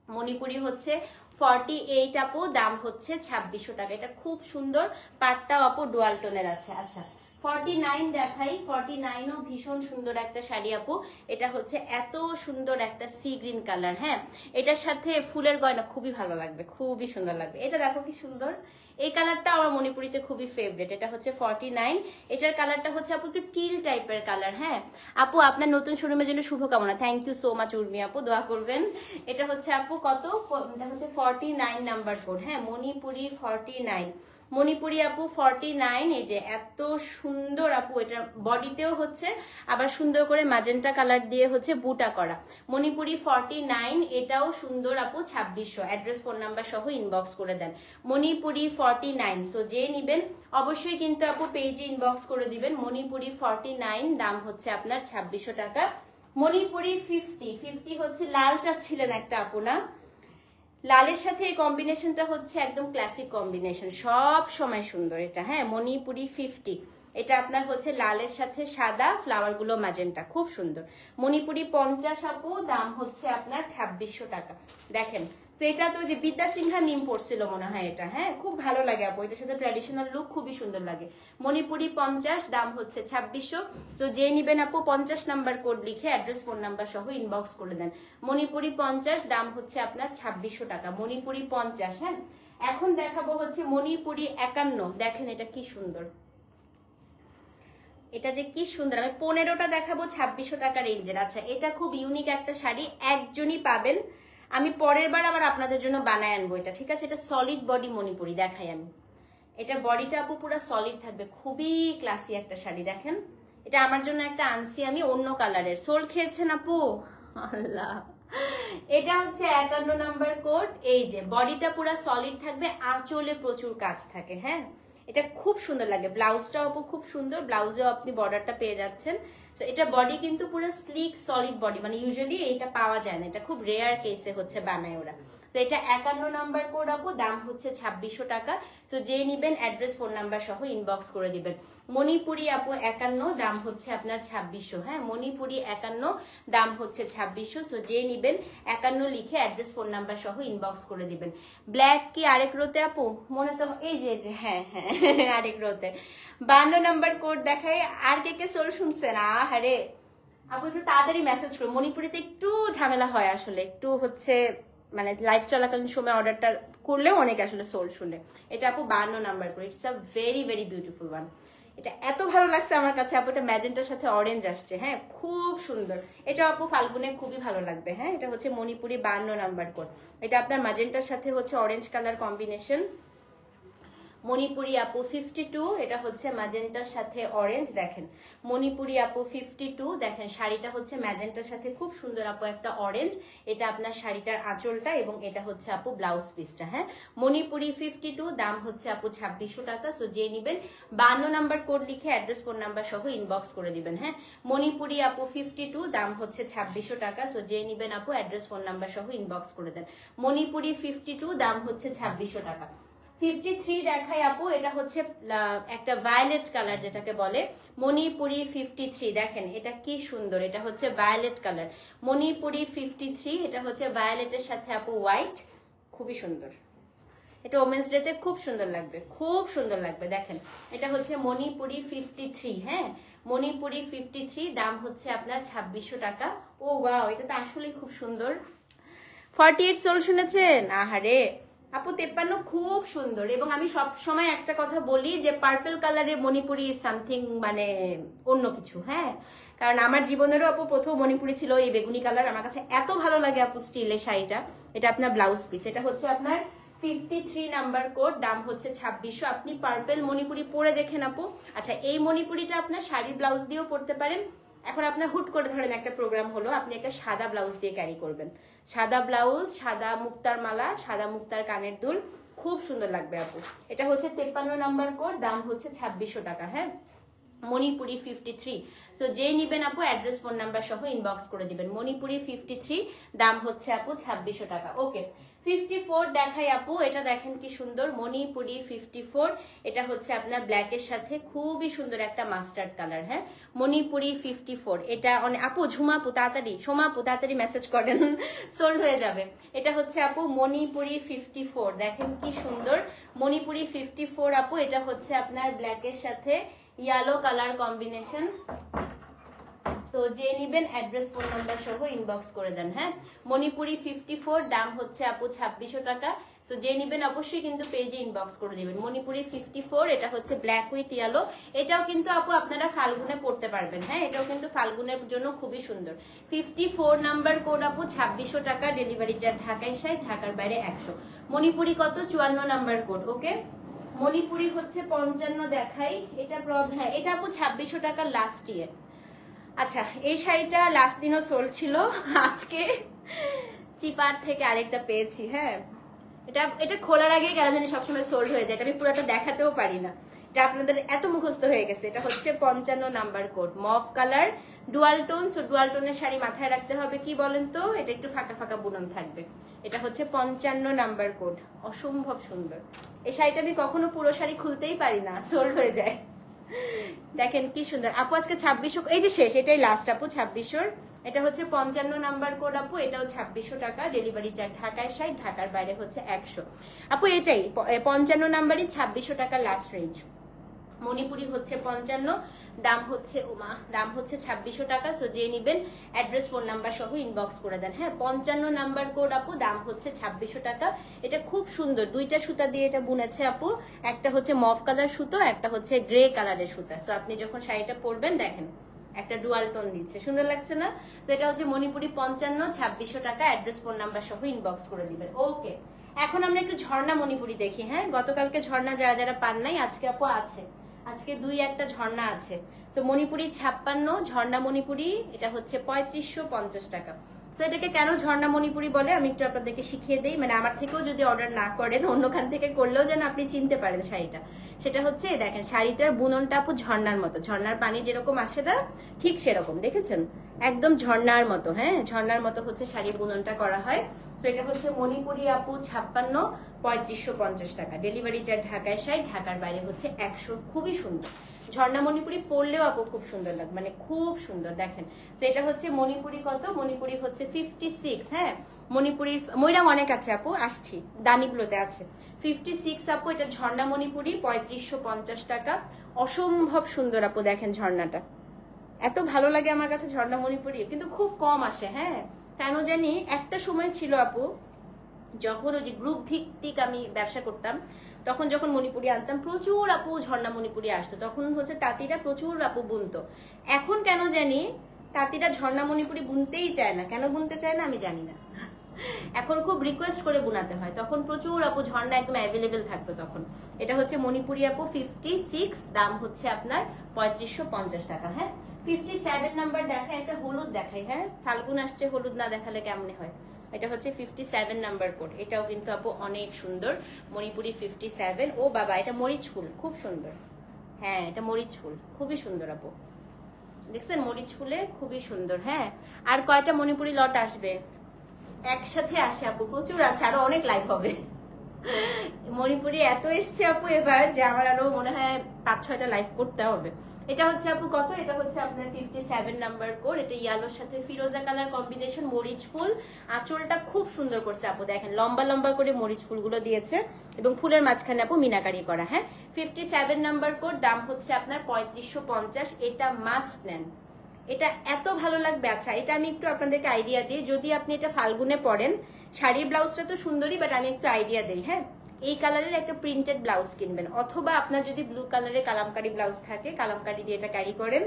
মণিপুরি হচ্ছে 48 আপু, দাম হচ্ছে 2600 টাকা। এটা খুব সুন্দর, পাটটাও আপু ডুয়াল টোনের আছে। আচ্ছা 49 দেখাই, 49ও ভীষণ সুন্দর একটা শাড়ি আপু। এটা হচ্ছে এত সুন্দর একটা সি গ্রিন কালার, হ্যাঁ এটার সাথে ফুলের গয়না খুবই ভালো লাগবে, খুবই সুন্দর লাগবে। এটা দেখো কি সুন্দর, এই কালারটা আমার মণিপুরিতে খুবই ফেভারিট। এটা হচ্ছে 49, এটার কালারটা হচ্ছে আপু একটু টিল টাইপের কালার। হ্যাঁ আপু আপনার নতুন শোরুমের জন্য শুভকামনা, thank you so much Urmi আপু, দোয়া করবেন। এটা হচ্ছে আপু কত, এটা হচ্ছে 49 নাম্বার কোড, হ্যাঁ মণিপুরি 49, মণিপুরি আপু 49। এই যে এত সুন্দর আপু, এটা বডিতেও হচ্ছে আবার সুন্দর করে ম্যাজেন্টা কালার দিয়ে হচ্ছে বুটা করা। মণিপুরি 49, এটাও সুন্দর আপু 2600, অ্যাড্রেস ফোন নাম্বার সহ ইনবক্স করে দেন। মণিপুরি 49, সো যে নিবেন অবশ্যই কিন্তু আপু পেজে ইনবক্স করে দিবেন। মণিপুরি 49, দাম হচ্ছে আপনার 2600 টাকা। মণিপুরি 50 হচ্ছে লাল চাচ্ছিলেন একটা আপু না, লালের সাথে এই কম্বিনেশনটা হচ্ছে একদম ক্লাসিক কম্বিনেশন, সব সময় সুন্দর এটা। হ্যাঁ মণিপুরি 50, এটা আপনার হচ্ছে লালের সাথে সাদা, ফ্লাওয়ার গুলো ম্যাজেন্টা, খুব সুন্দর। মণিপুরি 50 আপু, দাম হচ্ছে আপনার 2600 টাকা। দেখেন তো এটা তো যে বিদ্যা সিনহা নিম পড়ছিল মনে হয় এটা, হ্যাঁ খুব ভালো লাগে আপু, এটার সাথে ট্র্যাডিশনাল লুক খুবই সুন্দর লাগে। মণিপুরি 50, দাম হচ্ছে 2600। তো যে নিবেন আপু 50 নাম্বার কোড লিখে অ্যাড্রেস ফোন নাম্বার সহ ইনবক্স করে দেন। মণিপুরি 50, দাম হচ্ছে আপনার 2600 টাকা। মণিপুরি 50, হ্যাঁ এখন দেখাবো হচ্ছে মণিপুরি 51। দেখেন এটা কি সুন্দর, এটা যে কি সুন্দর, আমি 15টা দেখাবো 2600 টাকা রেঞ্জের। আচ্ছা এটা খুব ইউনিক একটা শাড়ি, একজনই পাবেন, আমি পরের বার আবার আপনাদের জন্য বানায় আনবো এটা, ঠিক আছে। এটা সলিড বডি মণিপুরি, দেখাই আমি। এটা বডিটা আপু পুরো সলিড থাকবে, খুবই ক্লাসি একটা শাড়ি। দেখেন এটা আমার জন্য একটা আনছি আমি অন্য কালারের, সোল খেয়েছেন আপু আল্লাহ। এটা হচ্ছে 51 নাম্বার কোড। এই যে বডিটা পুরো সলিড থাকবে, আঁচলে প্রচুর কাজ থাকে, হ্যাঁ এটা খুব সুন্দর লাগে। ব্লাউজটাও আপু খুব সুন্দর, ব্লাউজেও আপনি বর্ডারটা পেয়ে যাচ্ছেন। তো এটা বডি কিন্তু পুরো স্লিক সলিড বডি, মানে ইউজুয়ালি এটা পাওয়া যায় না, এটা খুব রেয়ার কেসে হচ্ছে বানায় ওরা। তো এটা 51 নাম্বার কোড আপু, দাম হচ্ছে 2600 টাকা। তো যে নিবেন অ্যাড্রেস ফোন নাম্বার সহ ইনবক্স করে দিবেন। মণিপুরি আপু 51, দাম হচ্ছে আপনার 2600, হ্যাঁ মণিপুরি 51, দাম হচ্ছে 2600। সো যে নিবেন 51 লিখে অ্যাড্রেস ফোন নাম্বার সহ ইনবক্স করে দিবেন। ব্ল্যাক কি আরেক রোতে আপু, মনে তো এই যে হ্যাঁ হ্যাঁ আরেক রোতে। 52 নাম্বার কোড দেখাই। আর কে সোল শুনছেন? আহারে আপু একটু তাড়াতাড়ি মেসেজ করুন, মণিপুরিতে একটু ঝামেলা হয় আসলে, একটু হচ্ছে মানে লাইভ চলাকালীন সময় অর্ডারটা করলেও অনেকে আসলে সোল শুনে। এটা আপু 52 number code, it's a very very beautiful one. এটা এত ভালো লাগছে আমার কাছে আপু, এটা ম্যাজেন্টার সাথে অরেঞ্জ আসছে, হ্যাঁ খুব সুন্দর। এটা আপু ফাল্গুনে খুবই ভালো লাগবে। হ্যাঁ এটা হচ্ছে মণিপুরি 52 নাম্বার কোড, এটা আপনার ম্যাজেন্টার সাথে হচ্ছে অরেঞ্জ কালার কম্বিনেশন। মণিপুরি আপু 52, এটা হচ্ছে ম্যাজেন্টার সাথে অরেঞ্জ। দেখেন মণিপুরি আপু 52, দেখেন শাড়িটা হচ্ছে ম্যাজেন্টার সাথে খুব সুন্দর আপু একটা অরেঞ্জ, এটা আপনার শাড়িটার আঁচলটা এবং এটা হচ্ছে আপু ব্লাউজ পিসটা। হ্যাঁ মণিপুরি 52, দাম হচ্ছে আপু 2600 টাকা। সো যে নিবেন 52 নাম্বার কোড লিখে অ্যাড্রেস ফোন নাম্বার সহ ইনবক্স করে দিবেন। হ্যাঁ মণিপুরি আপু 52, দাম হচ্ছে 2600 টাকা। সো যে নিবেন আপু অ্যাড্রেস ফোন নাম্বার সহ ইনবক্স করে দেন। মণিপুরি 52, দাম হচ্ছে 2600 টাকা। 53 দেখাই আপু, এটা হচ্ছে একটা ভায়োলেট কালার যেটাকে বলে মণিপুরি 53। দেখেন এটা কি সুন্দর, এটা হচ্ছে ভায়োলেট কালার মণিপুরি 53, এটা হচ্ছে ভায়োলেটের সাথে আপু হোয়াইট, খুবই সুন্দর। এটা ওমেন্স ডেতে খুব সুন্দর লাগবে, খুব সুন্দর লাগবে। দেখেন এটা হচ্ছে মণিপুরি 53, হ্যাঁ মণিপুরি 53, দাম হচ্ছে আপনার 2600 টাকা। ও ওয়াও, এটা তো আসলে খুব সুন্দর। 48 সোল শুনেছেন? আহারে আপু 53 খুব সুন্দর। এবং আমি সব সময় একটা কথা বলি যে পার্পল কালারের মণিপুরি ইজ সামথিং মানে অন্য কিছু, হ্যাঁ কারণ আমার জীবনেরও আপু প্রথম মণিপুরি ছিল এই বেগুনি কালার, আমার কাছে এত ভালো লাগে আপু স্টিলের শাড়িটা। এটা আপনার ব্লাউজ পিস, এটা হচ্ছে আপনার 53 নাম্বার কোড, দাম হচ্ছে 2600। আপনি পার্পল মণিপুরি পরে দেখেন আপু। আচ্ছা এই মণিপুরিটা আপনার শাড়ি ব্লাউজ দিয়েও পরতে পারেন। এখন আপনার হুট করে ধরেন একটা প্রোগ্রাম হলো, আপনি একটা সাদা ব্লাউজ দিয়ে ক্যারি করবেন, সাদা ব্লাউজ, সাদা মুক্তার মালা, সাদা মুক্তার কানের দুল, খুব সুন্দর লাগবে আপু। এটা হচ্ছে 53 নাম্বার কোড, দাম হচ্ছে 2600 টাকা। হ্যাঁ মণিপুরি 53। সো যেই নিবেন আপু অ্যাড্রেস ফোন নাম্বার সহ ইনবক্স করে দিবেন। মণিপুরি 53, দাম হচ্ছে আপু 2600 টাকা। ওকে 54 দেখাই আপু, এটা দেখেন কি সুন্দর মণিপুরি 54। এটা হচ্ছে আপনার ব্ল্যাকের সাথে খুবই সুন্দর একটা মাস্টার্ড কালার। হ্যাঁ, মণিপুরি 54। এটা আপু ঝুমা আপু তাড়াতাড়ি, সোমা আপু তাড়াতাড়ি মেসেজ করেন, সোল্ড হয়ে যাবে। এটা হচ্ছে আপু মণিপুরি 54, দেখেন কি সুন্দর মণিপুরি 54 আপু। এটা হচ্ছে আপনার ব্ল্যাকের সাথে ইয়েলো কালার কম্বিনেশন। তো যে নিবেন অ্যাড্রেস ফোন নাম্বার সহ ইনবক্স করে দেন। হ্যাঁ, মণিপুরি 54, দাম হচ্ছে আপু 2600 টাকা। তো যে নিবেন অবশ্যই কিন্তু পেজে ইনবক্স করে দিবেন। মণিপুরি 54, এটা হচ্ছে ব্ল্যাক উইথ ইয়েলো। এটাও কিন্তু আপু আপনারা ফাল্গুনে পড়তে পারবেন। হ্যাঁ, এটাও কিন্তু ফাল্গুনের জন্য খুবই সুন্দর। 54 নাম্বার কোড আপু 2600 টাকা, ডেলিভারি চার্জ ঢাকায় 60, ঢাকার বাইরে 100। মণিপুরি কত? 54 নাম্বার কোড। ওকে, মণিপুরি হচ্ছে 55 দেখাই। এটা হ্যাঁ, এটা আপু 2600 টাকা লাস্ট ইয়ার। আচ্ছা, এই শাড়িটা লাস্ট দিনও সোল্ড ছিল, আজকে চিপার থেকে আরেকটা পেয়েছি। হ্যাঁ, এটা খোলার আগে কেন জানি সবসময় সোল্ড হয়ে যায়, এটা আমি পুরোটা দেখাতেও পারি না, এটা আপনাদের এত মুখস্থ হয়ে গেছে। এটা হচ্ছে 55 number code, mauve colour, dual tone. So dual টোনের শাড়ি মাথায় রাখতে হবে কি বলেন তো, এটা একটু ফাঁকা ফাঁকা বুনন থাকবে। এটা হচ্ছে 55 নাম্বার কোড, অসম্ভব সুন্দর। এই শাড়িটা আমি কখনো পুরো শাড়ি খুলতেই পারি না, সোল্ড হয়ে যায়। দেখেন কি সুন্দর আপু, আজকে 2600, এই যে শেষ, এটাই লাস্ট আপু 2600। এটা হচ্ছে 55 নাম্বার কোড আপু, এটাও 2600 টাকা, ডেলিভারি চার্জ ঢাকায় 60, ঢাকার বাইরে হচ্ছে 100 আপু। এটাই 55 নাম্বারই 2600 টাকা লাস্ট রেঞ্জ। মণিপুরি হচ্ছে 55, দাম হচ্ছে দাম হচ্ছে 2600 টাকা। সো যে নিবেন অ্যাড্রেস ফোন নাম্বার সহ ইনবক্স করে দেন। হ্যাঁ, 55 নাম্বার কোড আপু, দাম হচ্ছে 2600 টাকা। এটা খুব সুন্দর, দুইটা সুতা দিয়ে এটা বুনেছে আপু, একটা হচ্ছে মভ কালার সুতো, একটা হচ্ছে গ্রে কালারের সুতা। সো আপনি যখন শাড়িটা পরবেন দেখেন একটা ডুয়াল টোন দিচ্ছে, সুন্দর লাগছে না? তো এটা হচ্ছে মণিপুরি 55, 2600 টাকা, অ্যাড্রেস ফোন নাম্বার সহ ইনবক্স করে দিবেন। ওকে, এখন আমরা একটু ঝর্ণা মণিপুরি দেখি। হ্যাঁ, গতকালকে ঝর্ণা যারা যারা পান নাই, আজকে আপু আছে, আজকে 2-1টা ঝর্ণা আছে। তো মণিপুরি 56, ঝর্ণা মণিপুরি, এটা হচ্ছে 3550 টাকা। তো এটাকে কেন ঝর্ণা মণিপুরি বলে আমি একটু আপনাদেরকে শিখিয়ে দিই, মানে আমার থেকেও যদি অর্ডার না করেন, অন্যখান থেকে করলেও যেন আপনি চিনতে পারেন শাড়িটা। সেটা হচ্ছে দেখেন শাড়িটার বুননটা আপু ঝর্ণার মতো, ঝর্ণার পানি যেরকম আসে না ঠিক সেরকম, দেখেছেন একদম ঝর্ণার মতো। হ্যাঁ, ঝর্ণার মতো হচ্ছে শাড়ির বুননটা করা হয়। তো এটা হচ্ছে মণিপুরি আপু 56, 3550 টাকা, ডেলিভারি চার্জ ঢাকায় 60, ঢাকার বাইরে হচ্ছে 100। খুবই সুন্দর ঝর্ণা মণিপুরি, পরলেও আপু খুব সুন্দর লাগবে, মানে খুব সুন্দর। দেখেন, তো এটা হচ্ছে মণিপুরি কত, মণিপুরি হচ্ছে 56। হ্যাঁ, মণিপুরির ময়রাম অনেক আছে আপু, আসছি দামিগুলোতে আছে 56 আপু। এটা ঝর্ণা মণিপুরি 3550 টাকা, অসম্ভব সুন্দর আপু। দেখেন ঝর্ণাটা এত ভালো লাগে আমার কাছে, ঝর্ণা মণিপুরি কিন্তু খুব কম আসে। হ্যাঁ, কেন জানি একটা সময় ছিল আপু, যখন ওই যে গ্রুপ ভিত্তিক আমি ব্যবসা করতাম, তখন যখন মণিপুরি আনতাম প্রচুর আপু ঝর্ণা মণিপুরি আসতো, তখন হচ্ছে তাঁতিরা প্রচুর আপু বুনতো। এখন কেন জানি তাঁতিরা ঝর্ণা মণিপুরি বুনতেই চায় না, কেন বুনতে চায় না আমি জানি না। এখন খুব রিকোয়েস্ট করে বুনাতে হয়, তখন প্রচুর আপু ঝর্ণা একদম অ্যাভেলেবেল থাকতো তখন। এটা হচ্ছে মণিপুরি আপু 56, দাম হচ্ছে আপনার 3550 টাকা। হ্যাঁ, 57 নাম্বার দেখায়, একটা হলুদ দেখাই। হ্যাঁ, ফাল্গুন আসছে, হলুদ না দেখালে কেমনে হয়। এটা হচ্ছে 57 নাম্বার কোড, এটাও কিন্তু আপু অনেক সুন্দর, মণিপুরি 57। ও বাবা, এটা মরিচ ফুল, খুব সুন্দর। হ্যাঁ, এটা মরিচ ফুল, খুবই সুন্দর আপু, দেখছেন মরিচ ফুলে খুবই সুন্দর। হ্যাঁ, আর কয়টা মণিপুরি লট আসবে? একসাথে আসে আপু, প্রচুর আছে, আরো অনেক লাইভ হবে। মণিপুরি এত এসছে আপু এবার যে আমার আরো মনে হয় 5-6টা লাইভ করতে হবে। এটা হচ্ছে আপু কত, এটা হচ্ছে আপনার 57 নাম্বার কোড, এটা ইয়েলোর সাথে ফিরোজা কালার কম্বিনেশন, মরিচ ফুল। আঁচলটা খুব সুন্দর করছে আপু, দেখেন লম্বা লম্বা করে মরিচ ফুলগুলো দিয়েছে এবং ফুলের মাঝখানে আপু মিনাকারি করা। হ্যাঁ, 57 নাম্বার কোড, দাম হচ্ছে আপনার 3550। এটা মাস্ট নেন, এটা এত ভালো লাগবে। আচ্ছা, এটা আমি একটু আপনাদেরকে আইডিয়া দিই, যদি আপনি এটা ফাল্গুনে পরেন, শাড়ির ব্লাউজটা তো সুন্দরই, বাট আমি একটু আইডিয়া দিই। হ্যাঁ, এই কালারের একটা প্রিন্টেড ব্লাউজ কিনবেন, অথবা আপনার যদি ব্লু কালারের কালামকারি ব্লাউজ থাকে, কালামকারি দিয়ে এটা ক্যারি করেন,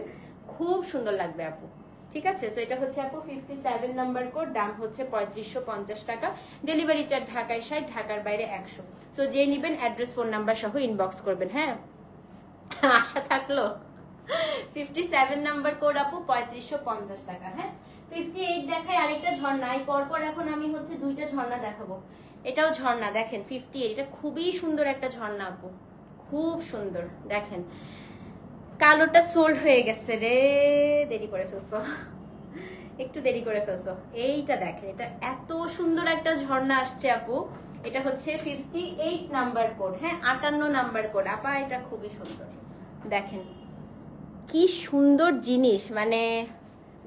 খুব সুন্দর লাগবে আপু। ঠিক আছে, সো এটা হচ্ছে আপু 57 নাম্বার কোড, দাম হচ্ছে 3550 টাকা, ডেলিভারি চার্জ ঢাকায় 60, ঢাকার বাইরে 100। সো যে নিবেন অ্যাড্রেস ফোন নাম্বার সহ ইনবক্স করবেন। হ্যাঁ, আশা থাকলো। 57 নাম্বার কোড আপু 3550 টাকা। হ্যাঁ, 58 দেখায় আরেকটা ঝর্ণা, এই পরপর এখন আমি হচ্ছে 2টা ঝর্ণা দেখাবো। এটাও ঝর্ণা, দেখেন 58, এটা খুবই সুন্দর একটা ঝর্ণা আপু, খুব সুন্দর। দেখেন কালোটা সোল্ড হয়ে গেছে রে, দেরি করে ফেলছো। একটু দেরি করে ফেলছো। এইটা দেখেন, এটা এত সুন্দর একটা ঝর্ণা আসছে আপু। এটা হচ্ছে 58 নাম্বার কোড, হ্যাঁ 58 নাম্বার কোড আপা। এটা খুবই সুন্দর, দেখেন কি সুন্দর জিনিস, মানে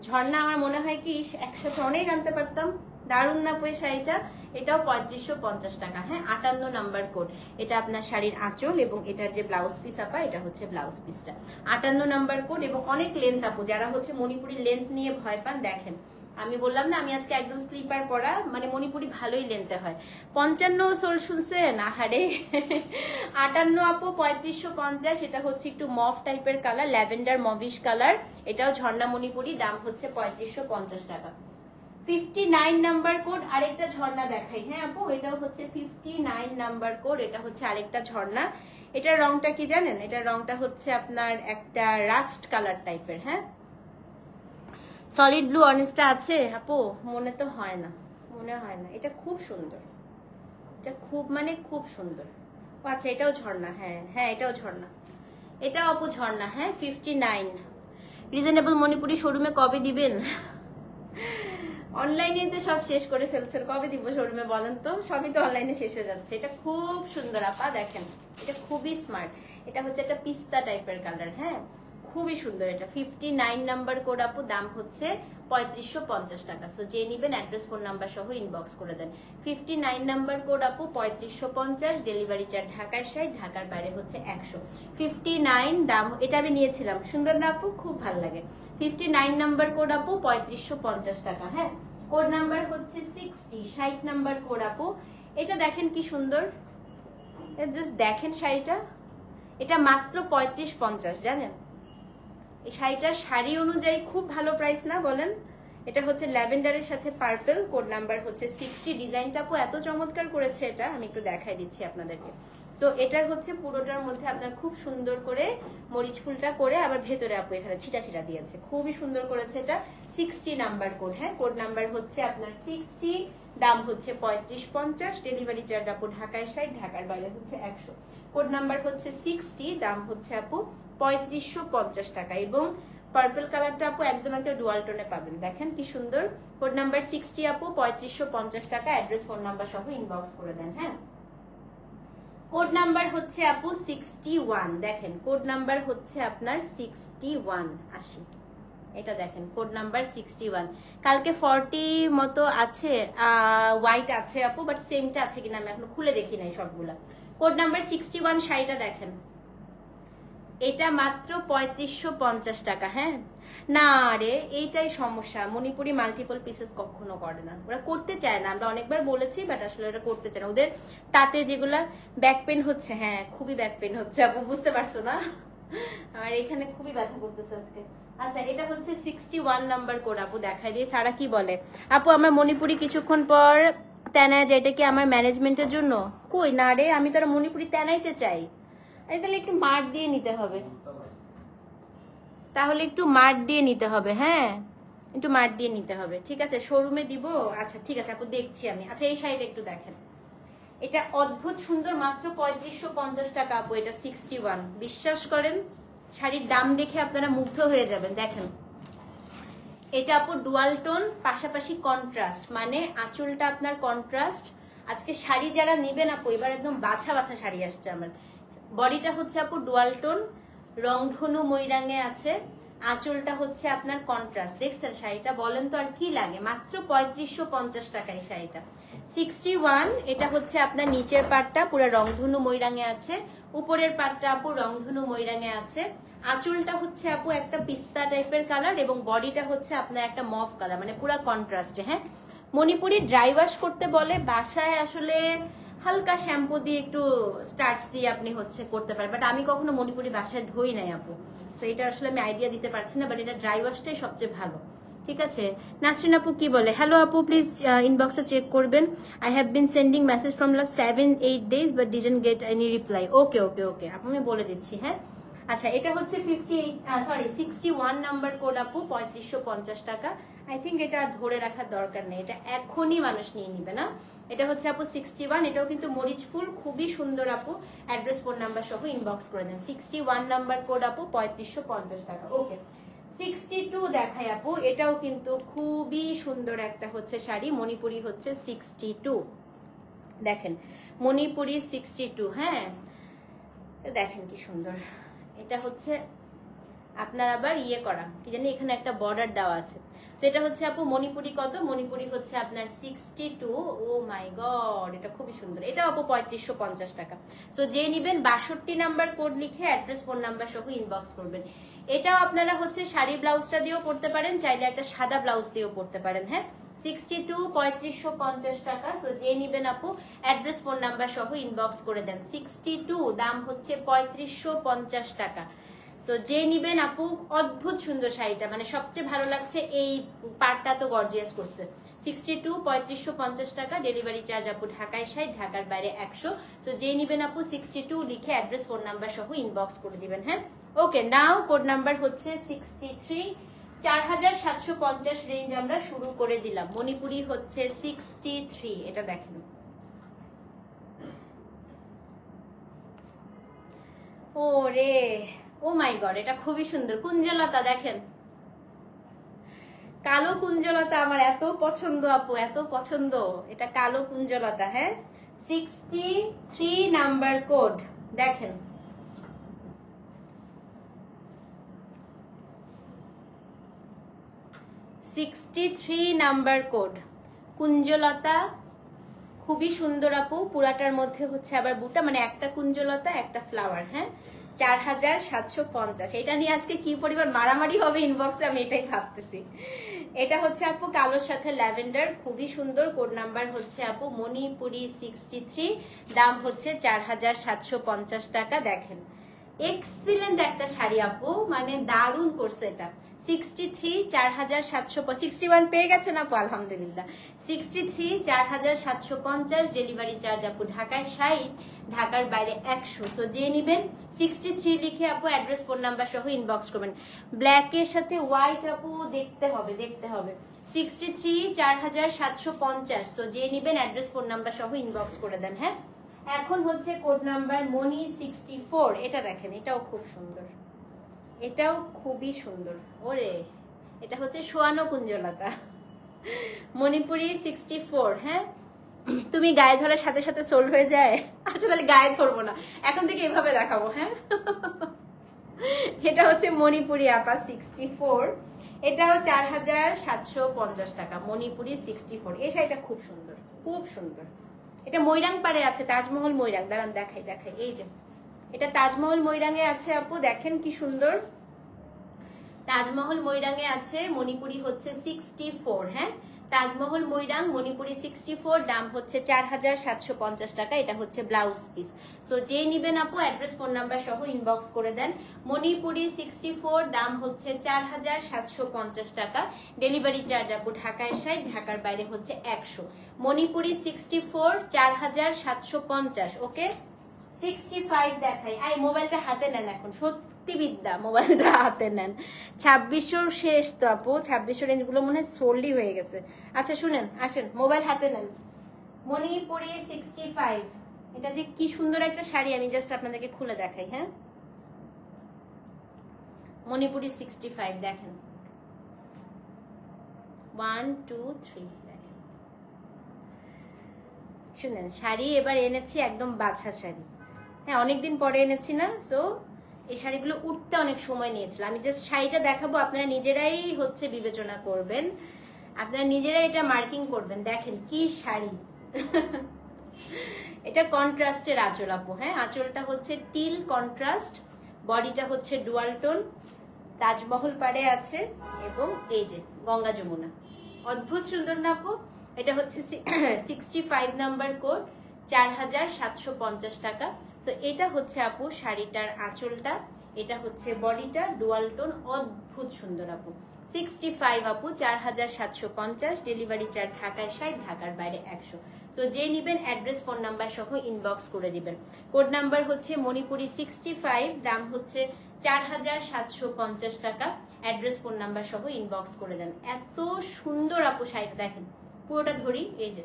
ঝর্ণা আমার মনে হয় কি একসাথে অনেক আনতে পারতাম। দারুণ না পয় শাড়িটা। এটাও 3550 টাকা, হ্যাঁ 58 নাম্বার কোড। এটা আপনার শাড়ির আঁচল এবং এটার যে ব্লাউজ পিস আপা, এটা হচ্ছে ব্লাউজ পিসটা 58 নাম্বার কোড। এবং অনেক লেন্থ আপু, যারা হচ্ছে মণিপুরি লেন্থ নিয়ে ভয় পান, দেখেন আমি বললাম না আমি আজকে একদম স্লিপার পরা, মানে মণিপুরি ভালোই লেন্থে হয়। 55 সোল শুনছেন, আহারে 58 আপু 3550। এটা হচ্ছে একটু মফ টাইপের কালার, ল্যাভেন্ডার মভিশ কালার। এটাও ঝর্ণা মণিপুরি, দাম হচ্ছে 3550 টাকা। 59 নাম্বার কোড আরেকটা ঝর্ণা দেখাই, হ্যাঁ আপু এটাও হচ্ছে 59 নাম্বার কোড। এটা হচ্ছে আরেকটা ঝর্ণা। এটার রংটা কি জানেন? এটার রংটা হচ্ছে আপনার একটা রাস্ট কালার টাইপের, হ্যাঁ সলিড ব্লু অরেঞ্জটা আছে আপু, মনে তো হয় না, মনে হয় না। এটা খুব সুন্দর, এটা খুব মানে খুব সুন্দর। ও আচ্ছা এটাও ঝর্ণা, হ্যাঁ হ্যাঁ এটাও ঝর্ণা, এটাও আপু ঝর্ণা, হ্যাঁ 59। রিজনেবল মণিপুরি শোরুমে কবে দিবেন? অনলাইনে তো সব শেষ করে ফেলছেন, কবে দিব শোরুমে বলেন তো? সবই তো অনলাইনে শেষ হয়ে যাচ্ছে। এটা খুব সুন্দর আপা, দেখেন এটা খুবই স্মার্ট। এটা হচ্ছে একটা পিস্তা টাইপের কালার, হ্যাঁ খুবই সুন্দর। এটা 59 নাম্বার কোড আপু, দাম হচ্ছে 3550 টাকা। সো যে নিবেন অ্যাড্রেস ফোন নাম্বার সহ ইনবক্স করে দেন। 59 নাম্বার কোড আপু 3550, ডেলিভারি চার্জ ঢাকায় 60, ঢাকার বাইরে হচ্ছে 100। 59 দাম, এটা আমি নিয়েছিলাম, সুন্দর না আপু? খুব ভালো লাগে। 59 নাম্বার কোড আপু 3550 টাকা, হ্যাঁ কোড নাম্বার হচ্ছে 60 নাম্বার কোড আপু। এটা দেখেন কি সুন্দর, জাস্ট দেখেন শাড়িটা, এটা মাত্র 3550 জানেন? এই শাড়িটার শাড়ি অনুযায়ী খুব ভালো প্রাইস না বলেন? এটা হচ্ছে ল্যাভেন্ডারের সাথে পার্পল, কোড নাম্বার হচ্ছে 60। ডিজাইনটা আপু এত চমৎকার করেছে, এটা আমি একটু দেখাই দিচ্ছি আপনাদেরকে। তো এটার হচ্ছে পুরোটার মধ্যে আপনার খুব সুন্দর করে মরিচ ফুলটা করে, আবার ভেতরে আপু এখানে ছিটা ছিটা দিয়েছে, খুবই সুন্দর করেছে। এটা 60 নাম্বার কোড, হ্যাঁ কোড নাম্বার হচ্ছে আপনার 60, দাম হচ্ছে 3550, ডেলিভারি চার্জ আপু ঢাকায় 60, ঢাকার বাইরে হচ্ছে 100। কোড নাম্বার হচ্ছে 60, দাম হচ্ছে আপু 3550 টাকা। এবং পার্পল কালারটা আপু একদম একটা ডুয়াল টোনে পাবেন, দেখেন কি সুন্দর। কোড নাম্বার 60 আপু 3550 টাকা, অ্যাড্রেস ফোন নাম্বার সহ ইনবক্স করে দেন, হ্যাঁ কোড নাম্বার হচ্ছে আপু 61, দেখেন কোড নাম্বার হচ্ছে আপনার 61 80। এটা দেখেন কোড নাম্বার 61। কালকে 40 মতো আছে, হোয়াইট আছে আপু, বাট সেমটা আছে কিনা আমি এখনো খুলে দেখি নাই সবগুলা। কোড নাম্বার 61 শাড়িটা দেখেন, এটা মাত্র 3550 টাকা, হ্যাঁ না রে এইটাই সমস্যা, মণিপুরি মাল্টিপল পিসেস কখনো করে না, ওরা করতে চায় না। আমরা অনেকবার বলেছি, বাট আসলে ওরা করতে চায় না। ওদের তাতে যেগুলা ব্যাক পেন হচ্ছে, হ্যাঁ খুবই ব্যাক পেন হচ্ছে আপু, বুঝতে পারছো না? আর এখানে খুবই ব্যথা করতেছে আজকে। আচ্ছা এটা হচ্ছে 61 নাম্বার কোড আপু, দেখাই দিয়ে। সারা কি বলে আপু, আমার মণিপুরি কিছুক্ষণ পর তেনায় যায়, এটা কি আমার ম্যানেজমেন্টের জন্য? কই না রে, আমি তো আর মণিপুরি তেনাইতে চাই, তাহলে একটু মার দিয়ে নিতে হবে, তাহলে একটু মার দিয়ে নিতে হবে, হ্যাঁ একটু মার দিয়ে নিতে হবে, ঠিক আছে শোরুমে দিব। আচ্ছা ঠিক আছে আপু, দেখছি আমি। আচ্ছা এই শাড়িটা একটু দেখেন, এটা অদ্ভুত সুন্দর, মাত্র 3550 টাকা আপু। এটা 61, বিশ্বাস করেন শাড়ির দাম দেখে আপনারা মুগ্ধ হয়ে যাবেন। দেখেন এটা আপু ডুয়াল টোন, পাশাপাশি কন্ট্রাস্ট, মানে আঁচলটা আপনার কন্ট্রাস্ট। আজকে শাড়ি যারা নেবেন আপু, এবার একদম বাছা বাছা শাড়ি আসছে আমার। বডিটা হচ্ছে আপু ডুয়াল টোন, রংধনু ময়ূরাঙে আছে, আঁচলটা হচ্ছে আপনার কন্ট্রাস্ট। দেখছেন শাড়িটা, বলেন তো আর কি লাগে? মাত্র 3550 টাকায় শাড়িটা 61। এটা হচ্ছে আপনার নিচের পাটটা পুরো রংধনু ময়ূরাঙে আছে, উপরের পাটটা আপু রংধনু ময়ূরাঙে আছে। আঁচলটা হচ্ছে আপু একটা পিস্তা টাইপের কালার, এবং বডিটা হচ্ছে আপনার একটা মফ কালার, মানে পুরো কন্ট্রাস্টে। হ্যাঁ মণিপুরি ড্রাই ওয়াশ করতে বলে, বাসায় আসলে হালকা শ্যাম্পু দিয়ে একটু স্টার্চ দিয়ে আপনি হচ্ছে করতে পারেন, বাট আমি কখনো মণিপুরি বাসায় ধুই নাই আপু, তো এটা আসলে আমি আইডিয়া দিতে পারছি না, বাট এটা ড্রাই ওয়াশটাই সবচেয়ে ভালো। ঠিক আছে নাসরিন আপু কি বলে, হ্যালো আপু প্লিজ ইনবক্সে চেক করবেন। I have been sending message from last 7-8 days but didn't get any reply. Okay okay okay আপু আমি বলে দিচ্ছি, হ্যাঁ আচ্ছা এটা হচ্ছে 61 নাম্বার কোড আপু, 3550 টাকা। আই থিঙ্ক এটা ধরে রাখার দরকার নেই, এটা এখনই মানুষ নিয়ে নিবে না। এটা হচ্ছে আপু 61, এটাও কিন্তু মরিচ ফুল, খুবই সুন্দর আপু। অ্যাড্রেস ফোন নাম্বার সহ ইনবক্স করে দেন। 61 নাম্বার কোড আপু, 3550 টাকা। ওকে 62 দেখাই আপু, এটাও কিন্তু খুবই সুন্দর একটা হচ্ছে শাড়ি, মণিপুরি হচ্ছে 62, দেখেন মণিপুরি 62, হ্যাঁ দেখেন কি সুন্দর। এটা হচ্ছে আপনার আবার ইয়ে করা, কি জানি এখানে একটা বর্ডার দেওয়া আছে। তো এটা হচ্ছে আপু মণিপুরি কত, মণিপুরি হচ্ছে আপনার 62। ও মাই গড, এটা খুবই সুন্দর, এটা আপু 3550 টাকা। সো যে নিবেন 62 নাম্বার কোড লিখে অ্যাড্রেস ফোন নাম্বার সহ ইনবক্স করবেন। এটাও আপনারা হচ্ছে শাড়ি ব্লাউজটা দিয়েও পড়তে পারেন, চাইলে একটা সাদা ব্লাউজ দিয়েও পড়তে পারেন। হ্যাঁ 62 3550 টাকা। সো যে নিবেন আপু অ্যাড্রেস ফোন নাম্বার সহ ইনবক্স করে দেন। 62 দাম হচ্ছে 3550 টাকা। সো যে নিবেন আপু, অদ্ভুত সুন্দর শাড়িটা, মানে সবচেয়ে ভালো লাগছে এই পার্টটা, তো গর্জিয়াস করছে। 62 3550 টাকা, ডেলিভারি চার্জ আপু ঢাকায় 60, ঢাকার বাইরে 100। সো যে নিবেন আপু 62 লিখে অ্যাড্রেস ফোন নাম্বার সহ ইনবক্স করে দিবেন। হ্যাঁ ওকে, নাও কোড নাম্বার হচ্ছে 63, 4750 রেঞ্জ আমরা শুরু করে দিলাম। মণিপুরি হচ্ছে 63, এটা দেখেন। ও রে, ও মাই গড, এটা খুবই সুন্দর, কুঞ্জলতা দেখেন, কালো কুঞ্জলতা আমার এত পছন্দ আপু, এত পছন্দ, এটা কালো কুঞ্জলতা। হ্যাঁ 63 নাম্বার কোড, দেখেন নাম্বার কোড, কুঞ্জলতা, খুবই সুন্দর আপু। পুরাটার মধ্যে হচ্ছে আবার বুটা, মানে একটা কুঞ্জলতা একটা ফ্লাওয়ার। হ্যাঁ 4750, এটা নিয়ে আজকে কি পরিমাণ মারামারি হবে ইনবক্সে, আমি এটাই ভাবতেছি। এটা হচ্ছে আপু কালোর সাথে ল্যাভেন্ডার, খুবই সুন্দর। কোড নাম্বার হচ্ছে আপু মণিপুরি 63, দাম হচ্ছে 4750 টাকা। দেখেন এক্সিলেন্ট একটা শাড়ি আপু, মানে দারুণ করছে এটা। 63 4761 পেয়ে গেছেন আপু, আলহামদুলিল্লাহ। 63 4750, ডেলিভারি চার্জ আপু ঢাকায় 60, ঢাকার বাইরে 100। সো যে নিবেন 63 লিখে আপু অ্যাড্রেস ফোন নাম্বার সহ ইনবক্স করবেন। ব্ল্যাকের সাথে হোয়াইট আপু দেখতে হবে, দেখতে হবে। 63 4750, সো যে নিবেন অ্যাড্রেস ফোন নাম্বার সহ ইনবক্স করে দেন। হ্যাঁ এখন হচ্ছে কোড নাম্বার মনি 64, এটা দেখেন, এটাও খুব সুন্দর, এটাও খুবই সুন্দর। ওরে, এটা হচ্ছে সোয়ানো কুঞ্জলতা, মণিপুরি 64। হ্যাঁ তুমি গায়ে ধরার সাথে সাথে সোল্ড হয়ে যায়। আচ্ছা তাহলে গায়ে ধরবো না, এখন থেকে এভাবে দেখাবো। হ্যাঁ এটা হচ্ছে মণিপুরি আপা 64, এটাও 4750 টাকা। মণিপুরি 64, এই শাড়িটা খুব সুন্দর, খুব সুন্দর। এটা ময়রাং পাড়ে আছে, তাজমহল ময়রাং, দাঁড়ান দেখাই দেখাই, এই যে এটা তাজমহল ময়রাঙে আছে আপু, দেখেন কি সুন্দর, তাজমহল ময়রাঙে আছে। মণিপুরি হচ্ছে 64। হ্যাঁ তাজমহল ময়রাং মণিপুরি 64, দাম হচ্ছে 4750 টাকা। এটা হচ্ছে ব্লাউজ পিস। সো যে নিবেন আপু অ্যাড্রেস ফোন নাম্বার সহ ইনবক্স করে দেন। মণিপুরি 64, দাম হচ্ছে 4750 টাকা, ডেলিভারি চার্জ আপু ঢাকায় 60, ঢাকার বাইরে হচ্ছে 100। মণিপুরি 64 4750। ওকে 65 দেখাই। আই মোবাইলটা হাতে নেন এখন, সত্যি বিদ্যা, মোবাইলটা হাতে নেন। 2600 শেষ তো আপু, 2600 রেঞ্জগুলো মনে হয় সোল্ডই হয়ে গেছে। আচ্ছা শুনেন, আসেন মোবাইল হাতে নেন। মণিপুরি 65, এটা যে কি সুন্দর একটা শাড়ি, আমি জাস্ট আপনাদেরকে খুলে দেখাই। হ্যাঁ মণিপুরি 65 দেখেন, 1 2 3 দেখেন, শুনেন শাড়ি এবার এনেছি একদম বাছা শাড়ি। হ্যাঁ অনেকদিন পরে এনেছি না, সো এই শাড়িগুলো উঠতে অনেক সময় নিয়েছিল। আমি জাস্ট শাড়িটা দেখাবো, আপনারা নিজেরাই হচ্ছে বিবেচনা করবেন, আপনারা নিজেরাই এটা মার্কিং করবেন। দেখেন কি শাড়ি, এটা কন্ট্রাস্টের আঁচল আপু। হ্যাঁ আঁচলটা হচ্ছে টিল কন্ট্রাস্ট, বডিটা হচ্ছে ডুয়াল টোন, তাজমহল পাড়ে আছে, এবং এই যে গঙ্গা যমুনা, অদ্ভুত সুন্দর না আপু। এটা হচ্ছে 65 নাম্বার কোড, 4750 টাকা। তো এটা হচ্ছে আপু শাড়িটার আঁচলটা, এটা হচ্ছে বডিটা ডুয়াল টোন, অদ্ভুত সুন্দর আপু। 65 আপু 4750, ডেলিভারি চার্জ ঢাকায় 60, ঢাকার বাইরে 100। সো যে নিবেন অ্যাড্রেস ফোন নাম্বার সহ ইনবক্স করে দিবেন। কোড নাম্বার হচ্ছে মণিপুরি 65, দাম হচ্ছে 4750 টাকা, অ্যাড্রেস ফোন নাম্বার সহ ইনবক্স করে দেন। এত সুন্দর আপু শাড়িটা দেখেন, পুরোটা ধরি, এই যে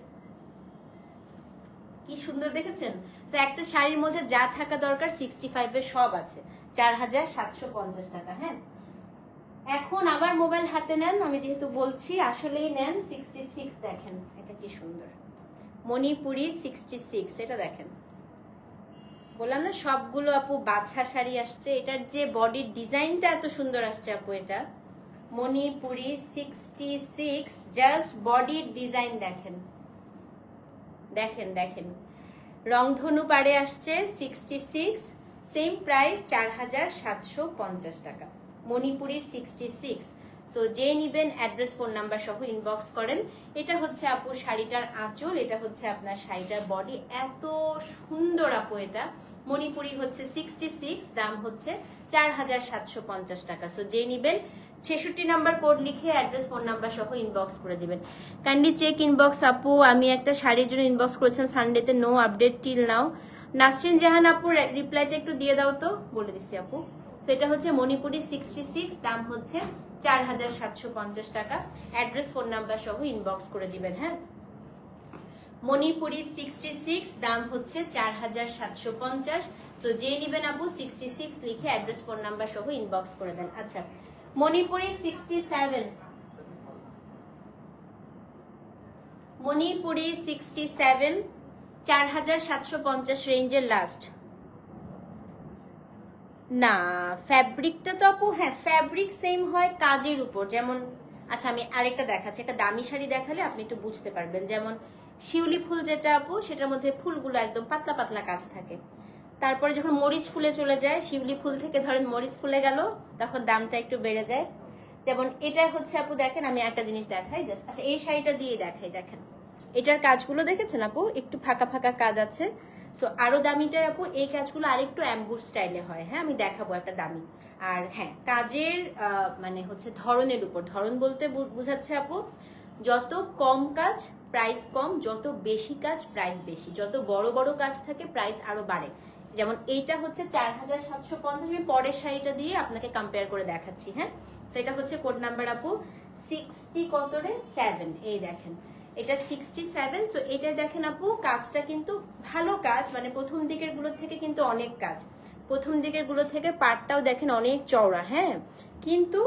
কি সুন্দর দেখেছেন। তো একটা শাড়ির মধ্যে যা থাকা দরকার 65 এর সব আছে, 4750 টাকা। হ্যাঁ এখন আবার মোবাইল হাতে নেন, আমি যেহেতু বলছি আসলেই নেন। 66 দেখেন, এটা কি সুন্দর মণিপুরি 66, এটা দেখেন। বললাম না সবগুলো আপু বাছা শাড়ি আসছে, এটার যে বডির ডিজাইনটা এত সুন্দর আসছে আপু। এটা মণিপুরি 66, জাস্ট বডির ডিজাইন দেখেন, দেখেন দেখেন। রংধনু পাড়ে আসছে 66, সেম প্রাইস 4750 টাকা। মণিপুরি 66। সো যে নিবেন অ্যাড্রেস ফোন নাম্বার সহ ইনবক্স করেন। এটা হচ্ছে আপু শাড়িটার আঁচল, এটা হচ্ছে আপনার শাড়িটার বডি, এত সুন্দর আপু। এটা মণিপুরি হচ্ছে 66, দাম হচ্ছে 4750 টাকা। সো যে নিবেন 66 নাম্বার কোড লিখে অ্যাড্রেস ফোন নাম্বার সহ ইনবক্স করে দিবেন। কাইন্ডলি চেক ইনবক্স আপু। আমি একটা শাড়ির জন্য ইনবক্স করেছিলাম সানডেতে, no update till now. Nasrin Jahan আপু রিপ্লাইটা একটু দিয়ে দাও তো, বলে দিচ্ছি আপু। তো এটা হচ্ছে মণিপুরি 66, দাম হচ্ছে 4750 টাকা। অ্যাড্রেস ফোন নাম্বার সহ ইনবক্স করে দিবেন। হ্যাঁ, মণিপুরি 66, দাম হচ্ছে 4750। তো যে নিবেন আপু 66 লিখে অ্যাড্রেস ফোন নাম্বার সহ ইনবক্স করে দেন। আচ্ছা, মণিপুরি 67, মণিপুরি 67 4750 রেঞ্জের লাস্ট। না ফ্যাব্রিকটা তো আপু, হ্যাঁ ফ্যাব্রিক সেম হয় কাজের উপর। যেমন আচ্ছা আমি আরেকটা দেখাচ্ছি, একটা দামি শাড়ি দেখালে আপনি একটু বুঝতে পারবেন। যেমন শিউলি ফুল যেটা আপু, সেটার মধ্যে ফুলগুলো একদম পাতলা পাতলা কাজ থাকে। তারপরে যখন মরিচ ফুলে চলে যায়, শিউলি ফুল থেকে ধরেন মরিচ ফুলে গেল, তখন দামটা একটু বেড়ে যায়। যেমন এটা হচ্ছে আপু দেখেন, আমি একটা জিনিস দেখাই জাস্ট। আচ্ছা এই শাড়িটা দিয়ে দেখাই, দেখেন এটার কাজগুলো দেখেছেন আপু, একটু ফাঁকা ফাঁকা কাজ আছে। সো আরো দামিটা আপু এই কাজগুলো আরেকটু অ্যাম্বুশ স্টাইলে হয়। হ্যাঁ আমি দেখাবো একটা দামি। আর হ্যাঁ কাজের মানে হচ্ছে ধরনের উপর, ধরন বলতে বুঝাচ্ছে আপু যত কম কাজ প্রাইস কম, যত বেশি কাজ প্রাইস বেশি, যত বড় বড় কাজ থাকে প্রাইস আরো বাড়ে। যেমন এইটা হচ্ছে 4750, আমি পরের শাড়িটা দিয়ে আপনাকে কম্পেয়ার করে দেখাচ্ছি। হ্যাঁ, সেটা হচ্ছে কোড নাম্বার আপু 60 কত রে 7, এই দেখেন এটা 67। সো এটা দেখেন আপু কাজটা কিন্তু ভালো কাজ, মানে প্রথম দিকের গুলো থেকে কিন্তু অনেক কাজ, প্রথম দিকের গুলো থেকে পাটটাও দেখেন অনেক চওড়া। হ্যাঁ, কিন্তু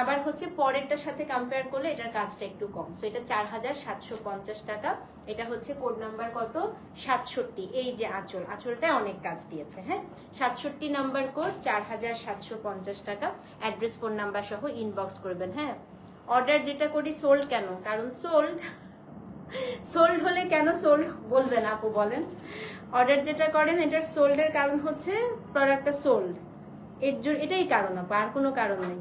আবার হচ্ছে পরেরটার সাথে কম্পেয়ার করলে এটার কাজটা একটু কম। সো এটা 4750 টাকা। এটা হচ্ছে কোড নাম্বার কত 67, এই যে আঁচলটায় অনেক কাজ দিয়েছে। হ্যাঁ, 67 নাম্বার কোড, 4750 টাকা। অ্যাড্রেস ফোন নাম্বার সহ ইনবক্স করবেন। হ্যাঁ, অর্ডার যেটা করি সোল্ড কেন, কারণ সোল্ড হলে কেন সোল্ড বলবেন আপু বলেন। অর্ডার যেটা করেন এটার সোল্ডের কারণ হচ্ছে প্রোডাক্টটা সোল্ড, এটাই কারণ আপু, আর কোনো কারণ নেই।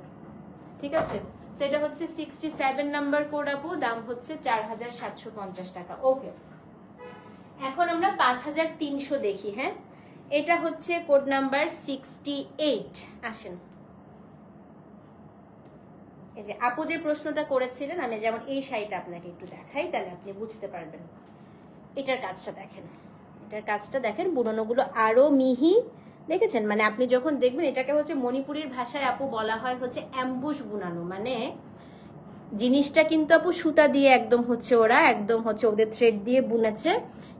ঠিক আছে, সেটা হচ্ছে 67 নাম্বার কোড আপু, দাম হচ্ছে 4750 টাকা। ওকে, এখন আমরা 5300 দেখি। হ্যাঁ, এটা হচ্ছে কোড নাম্বার 68। আসেন, এই যে আপু যে প্রশ্নটা করেছিলেন, আমি যেমন এই শাড়িটা আপনাকে একটু দেখাই, তাহলে আপনি বুঝতে পারবেন। এটার কাজটা দেখেন, এটার কাজটা দেখেন, বুননোগুলো আরো মিহি দেখেছেন। মানে আপনি যখন দেখবেন, এটাকে হচ্ছে মণিপুরীর ভাষায় আপু বলা হয় হচ্ছে অ্যাম্বুশ বুনানো। মানে জিনিসটা কিন্তু আপু সুতা দিয়ে একদম হচ্ছে ওরা একদম হচ্ছে ওদের থ্রেড দিয়ে বুনেছে,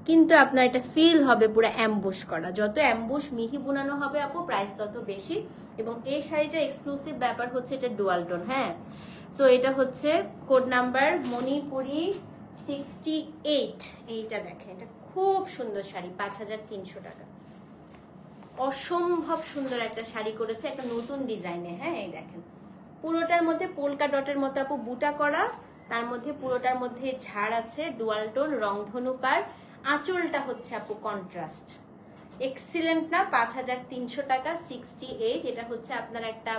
কিন্তু আপনার এটা ফিল হবে পুরো অ্যাম্বুশ করা। যত অ্যাম্বুশ মিহি বুনানো হবে আপু প্রাইস তত বেশি। এবং এই শাড়িটার এক্সক্লুসিভ ব্যাপার হচ্ছে এটা ডুয়াল টোন। হ্যাঁ, সো এটা হচ্ছে কোড নাম্বার মণিপুরি 68। এইটা দেখেন, এটা খুব সুন্দর শাড়ি, 5300 টাকা। অসম্ভব সুন্দর একটা শাড়ি করেছে, একটা নতুন ডিজাইনে। হ্যাঁ, এই দেখেন পুরোটার মধ্যে পোলকা ডটের মতো আপু বুটা করা, তার মধ্যে পুরোটার মধ্যে ঝাড় আছে, ডুয়াল টোন, রংধনু পার। আঁচলটা হচ্ছে আপু কন্ট্রাস্ট, এক্সিলেন্ট না? 5300 টাকা, 68। এটা হচ্ছে আপনার একটা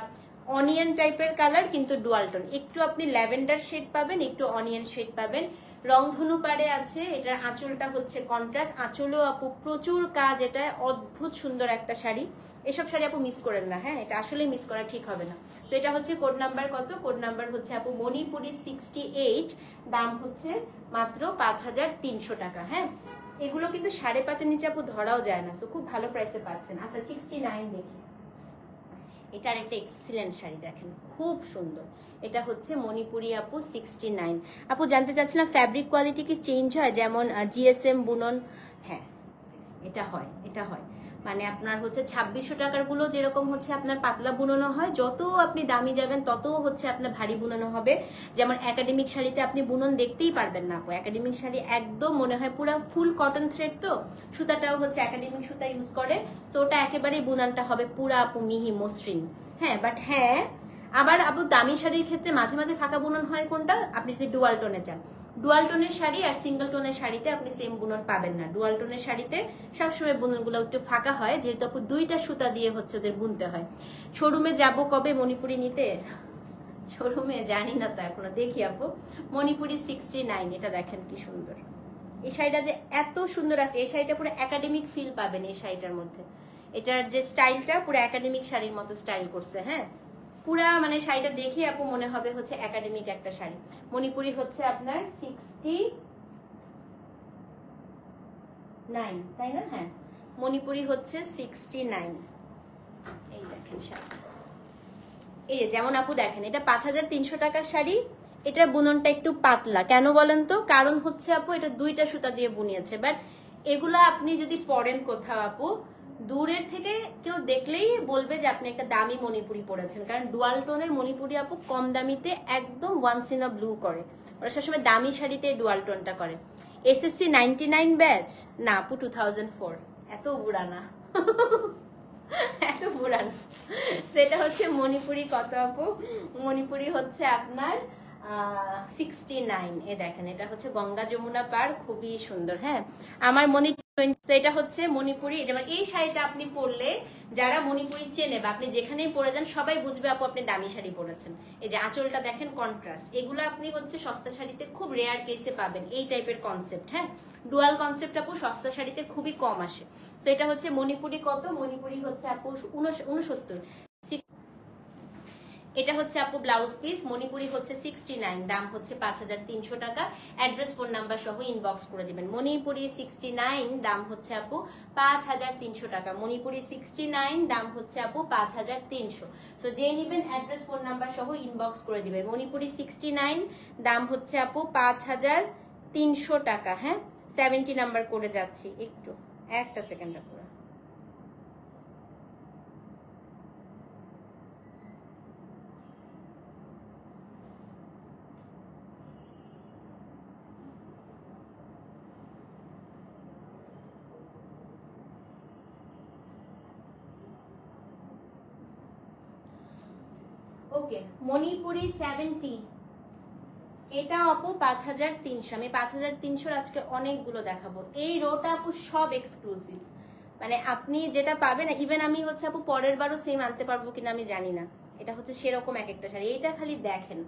অনিয়ন টাইপের কালার, কিন্তু ডুয়াল টোন। একটু আপনি ল্যাভেন্ডার শেড পাবেন, একটু অনিয়ন শেড পাবেন। রংধনু পাড়ে আছে, এটার আঁচলটা হচ্ছে কন্ট্রাস্ট, আঁচলেও আপু প্রচুর কাজ। এটা অদ্ভুত সুন্দর একটা শাড়ি, এসব শাড়ি আপু মিস করেন না। হ্যাঁ, এটা আসলে মিস করা ঠিক হবে না। তো এটা হচ্ছে কোড নাম্বার কত, কোড নাম্বার হচ্ছে আপু মণিপুরি 68, দাম হচ্ছে মাত্র 5300 টাকা। হ্যাঁ, এগুলো কিন্তু 5.5-এর নিচে আপু ধরাও যায় না, সো খুব ভালো প্রাইসে পাচ্ছেন। আচ্ছা 69 দেখি, এটার একটা এক্সিলেন্ট শাড়ি দেখেন, খুব সুন্দর। এটা হচ্ছে মণিপুরি আপু 69। আপু জানতে চাচ্ছিলাম ফ্যাব্রিক কোয়ালিটি কি চেঞ্জ হয়, যেমন জিএসএম বুনন? হ্যাঁ, এটা হয়, এটা হয়। মানে আপনার হচ্ছে 2600 টাকার গুলো যেরকম হচ্ছে আপনার পাতলা বুননো হয়, যত আপনি দামি যাবেন তত হচ্ছে আপনার ভারী বুননো হবে। যেমন একাডেমিক শাড়িতে আপনি বুনন দেখতেই পারবেন না আপু, একাডেমিক শাড়ি একদম মনে হয় পুরো ফুল কটন থ্রেড, তো সুতাটাও হচ্ছে একাডেমিক সুতা ইউজ করে, তো ওটা একেবারেই বুনানটা হবে পুরা আপু মিহি মসৃণ। হ্যাঁ, বাট হ্যাঁ আবার আপু দামি শাড়ির ক্ষেত্রে মাঝে মাঝে ফাঁকা বুনন হয় কোনটা, আপনি যদি ডুয়াল টোনে যান, ডুয়াল টোনের শাড়ি আর সিঙ্গেল টোনের শাড়িতে আপনি সেম বুনন পাবেন না। ডুয়াল টোনের শাড়িতে সবসময় বুননগুলো একটু ফাঁকা হয়, যেহেতু আপু দুইটা সুতা দিয়ে হচ্ছে ওদের বুনতে হয়। শোরুমে যাব কবে মণিপুরি নিতে? শোরুমে জানি না তো এখনো, দেখি আপু। মণিপুরি 69, এটা দেখেন কি সুন্দর। এই শাড়িটা যে এত সুন্দর আসছে, এই শাড়িটা পুরো একাডেমিক ফিল পাবেন এই শাড়িটার মধ্যে। এটার যে স্টাইলটা পুরো একাডেমিক শাড়ির মতো স্টাইল করছে। হ্যাঁ, পুরা মানে শাড়িটা দেখে আপু মনে হবে হচ্ছে একাডেমিক একটা শাড়ি। মণিপুরি হচ্ছে আপনার 69, তাই না? হ্যাঁ, মণিপুরি হচ্ছে 69। এই দেখেন শাড়ি, এই যেমন আপু দেখেন, এটা 5300 টাকার শাড়ি। এটার বুননটা একটু পাতলা, কেন বলেন তো? কারণ হচ্ছে আপু এটা দুইটা সুতা দিয়ে বুনিয়েছে। বাট এগুলা আপনি যদি পরেন কোথাও আপু, দূরের থেকে কেউ দেখলেই বলবে যে আপনি একটা দামি মণিপুরি পরেছেন, কারণ ডুয়াল টোনের মণিপুরি আপু কম দামিতে একদম ওয়ান্স ইন আ ব্লু করে, ওরা সবসময় দামি শাড়িতে ডুয়াল টোনটা করে। এসএসসি 99 ব্যাচ না আপু, 2004, এত বুড়া না। এত পুরান। সেটা হচ্ছে মণিপুরি কত আপু? মণিপুরি হচ্ছে আপনার 69। এ দেখেন, এটা হচ্ছে গঙ্গা যমুনা পার, খুবই সুন্দর। হ্যাঁ, আমার এটা হচ্ছে মণিপুরি। যেমন এই শাড়িটা আপনি পরলে যারা মণিপুরি চেনে বা আপনি যেখানেই পরে যান সবাই বুঝবে আপু আপনি দামি শাড়ি পরেছেন। এই যে আঁচলটা দেখেন কন্ট্রাস্ট, এগুলো আপনি হচ্ছে সস্তা শাড়িতে খুব রেয়ার কেসে পাবেন এই টাইপের কনসেপ্ট। হ্যাঁ, ডুয়াল কনসেপ্ট আপু সস্তা শাড়িতে খুবই কম আসে। তো এটা হচ্ছে মণিপুরি কত? মণিপুরি হচ্ছে আপু 69। এটা হচ্ছে আপু ব্লাউজ পিস। মণিপুরি হচ্ছে 69, দাম হচ্ছে 5300 টাকা। অ্যাড্রেস ফোন নাম্বার সহ ইনবক্স করে দিবেন। মণিপুরি 69, দাম হচ্ছে আপু 5300 টাকা। মণিপুরি 69, দাম হচ্ছে আপু 5300। তো যে নিবেন অ্যাড্রেস ফোন নাম্বার সহ ইনবক্স করে দিবেন। মণিপুরি 69, দাম হচ্ছে আপু 5300 টাকা। হ্যাঁ, 70 নাম্বার করে যাচ্ছি, একটু একটা সেকেন্ড আপুরা। ওকে, মণিপুরি 70, এটা আপু 5300। আমি 5300 আজকে অনেকগুলো দেখাবো। এই রোটা আপু সব এক্সক্লুসিভ, মানে আপনি যেটা পাবেন, ইভেন আমি হচ্ছে আপু পরের বারও সেম আনতে পারবো কিনা আমি জানি না। এটা হচ্ছে সেরকম এক একটা শাড়ি। এইটা খালি দেখেন,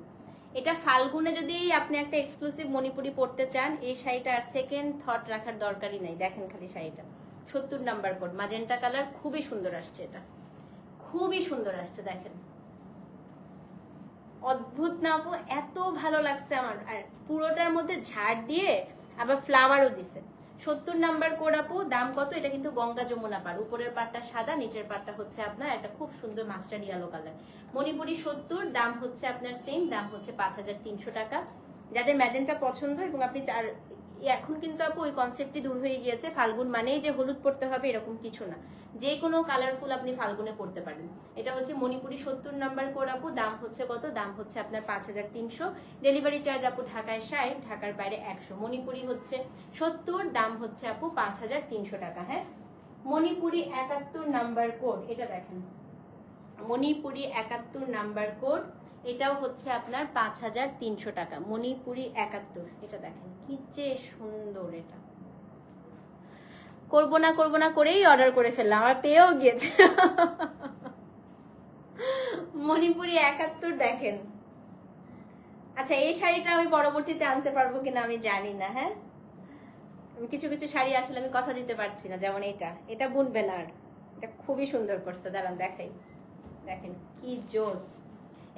এটা ফাল্গুনে যদি আপনি একটা এক্সক্লুসিভ মণিপুরি পরতে চান, এই শাড়িটা আর সেকেন্ড থট রাখার দরকারই নাই। দেখেন খালি শাড়িটা, 70 নাম্বার কোড, ম্যাজেন্টা কালার, খুবই সুন্দর আসছে। এটা খুবই সুন্দর আসছে, দেখেন অদ্ভুত না আপু? এত ভালো লাগছে আমার। আর পুরোটার মধ্যে ঝাড় দিয়ে আবার ফ্লাওয়ারও দিছে। 70 নাম্বার কোড আপু, দাম কত? এটা কিন্তু গঙ্গা যমুনা পার, উপরের পাটটা সাদা, নিচের পাটটা হচ্ছে আপনার একটা খুব সুন্দর মাস্টার ইয়েলো কালার। মণিপুরি 70, দাম হচ্ছে আপনার সেম, দাম হচ্ছে 5300 টাকা। যাদের ম্যাজেন্টা পছন্দ এবং আপনি এখন কিন্তু আপু ওই কনসেপ্টই দূর হয়ে গিয়েছে, ফাল্গুন মানেই যে হলুদ পড়তে হবে এরকম কিছু না, যে কোনো কালারফুল আপনি ফাল্গুনে পড়তে পারেন। এটা হচ্ছে মণিপুরি 70 নাম্বার কোড আপু, দাম হচ্ছে কত? দাম হচ্ছে আপনার 5300। ডেলিভারি চার্জ আপু ঢাকায় 60, ঢাকার বাইরে 100। মণিপুরি হচ্ছে 70, দাম হচ্ছে আপু 5300 টাকা। হ্যাঁ, মণিপুরি 71 নাম্বার কোড, এটা দেখেন, মণিপুরি 71 নাম্বার কোড, এটাও হচ্ছে আপনার 5300 টাকা। মণিপুরি 71, এটা দেখেন কি যে সুন্দর। এটা করবো না করেই অর্ডার করে ফেললাম, আমার পেয়েও গিয়েছে। মণিপুরি 71 দেখেন। আচ্ছা, এই শাড়িটা আমি পরবর্তীতে আনতে পারবো কিনা আমি জানি না। হ্যাঁ, কিছু কিছু শাড়ি আসলে আমি কথা দিতে পারছি না, যেমন এটা বুনবেন। আর এটা খুবই সুন্দর করছে, দাঁড়ান দেখাই, দেখেন কি জোস।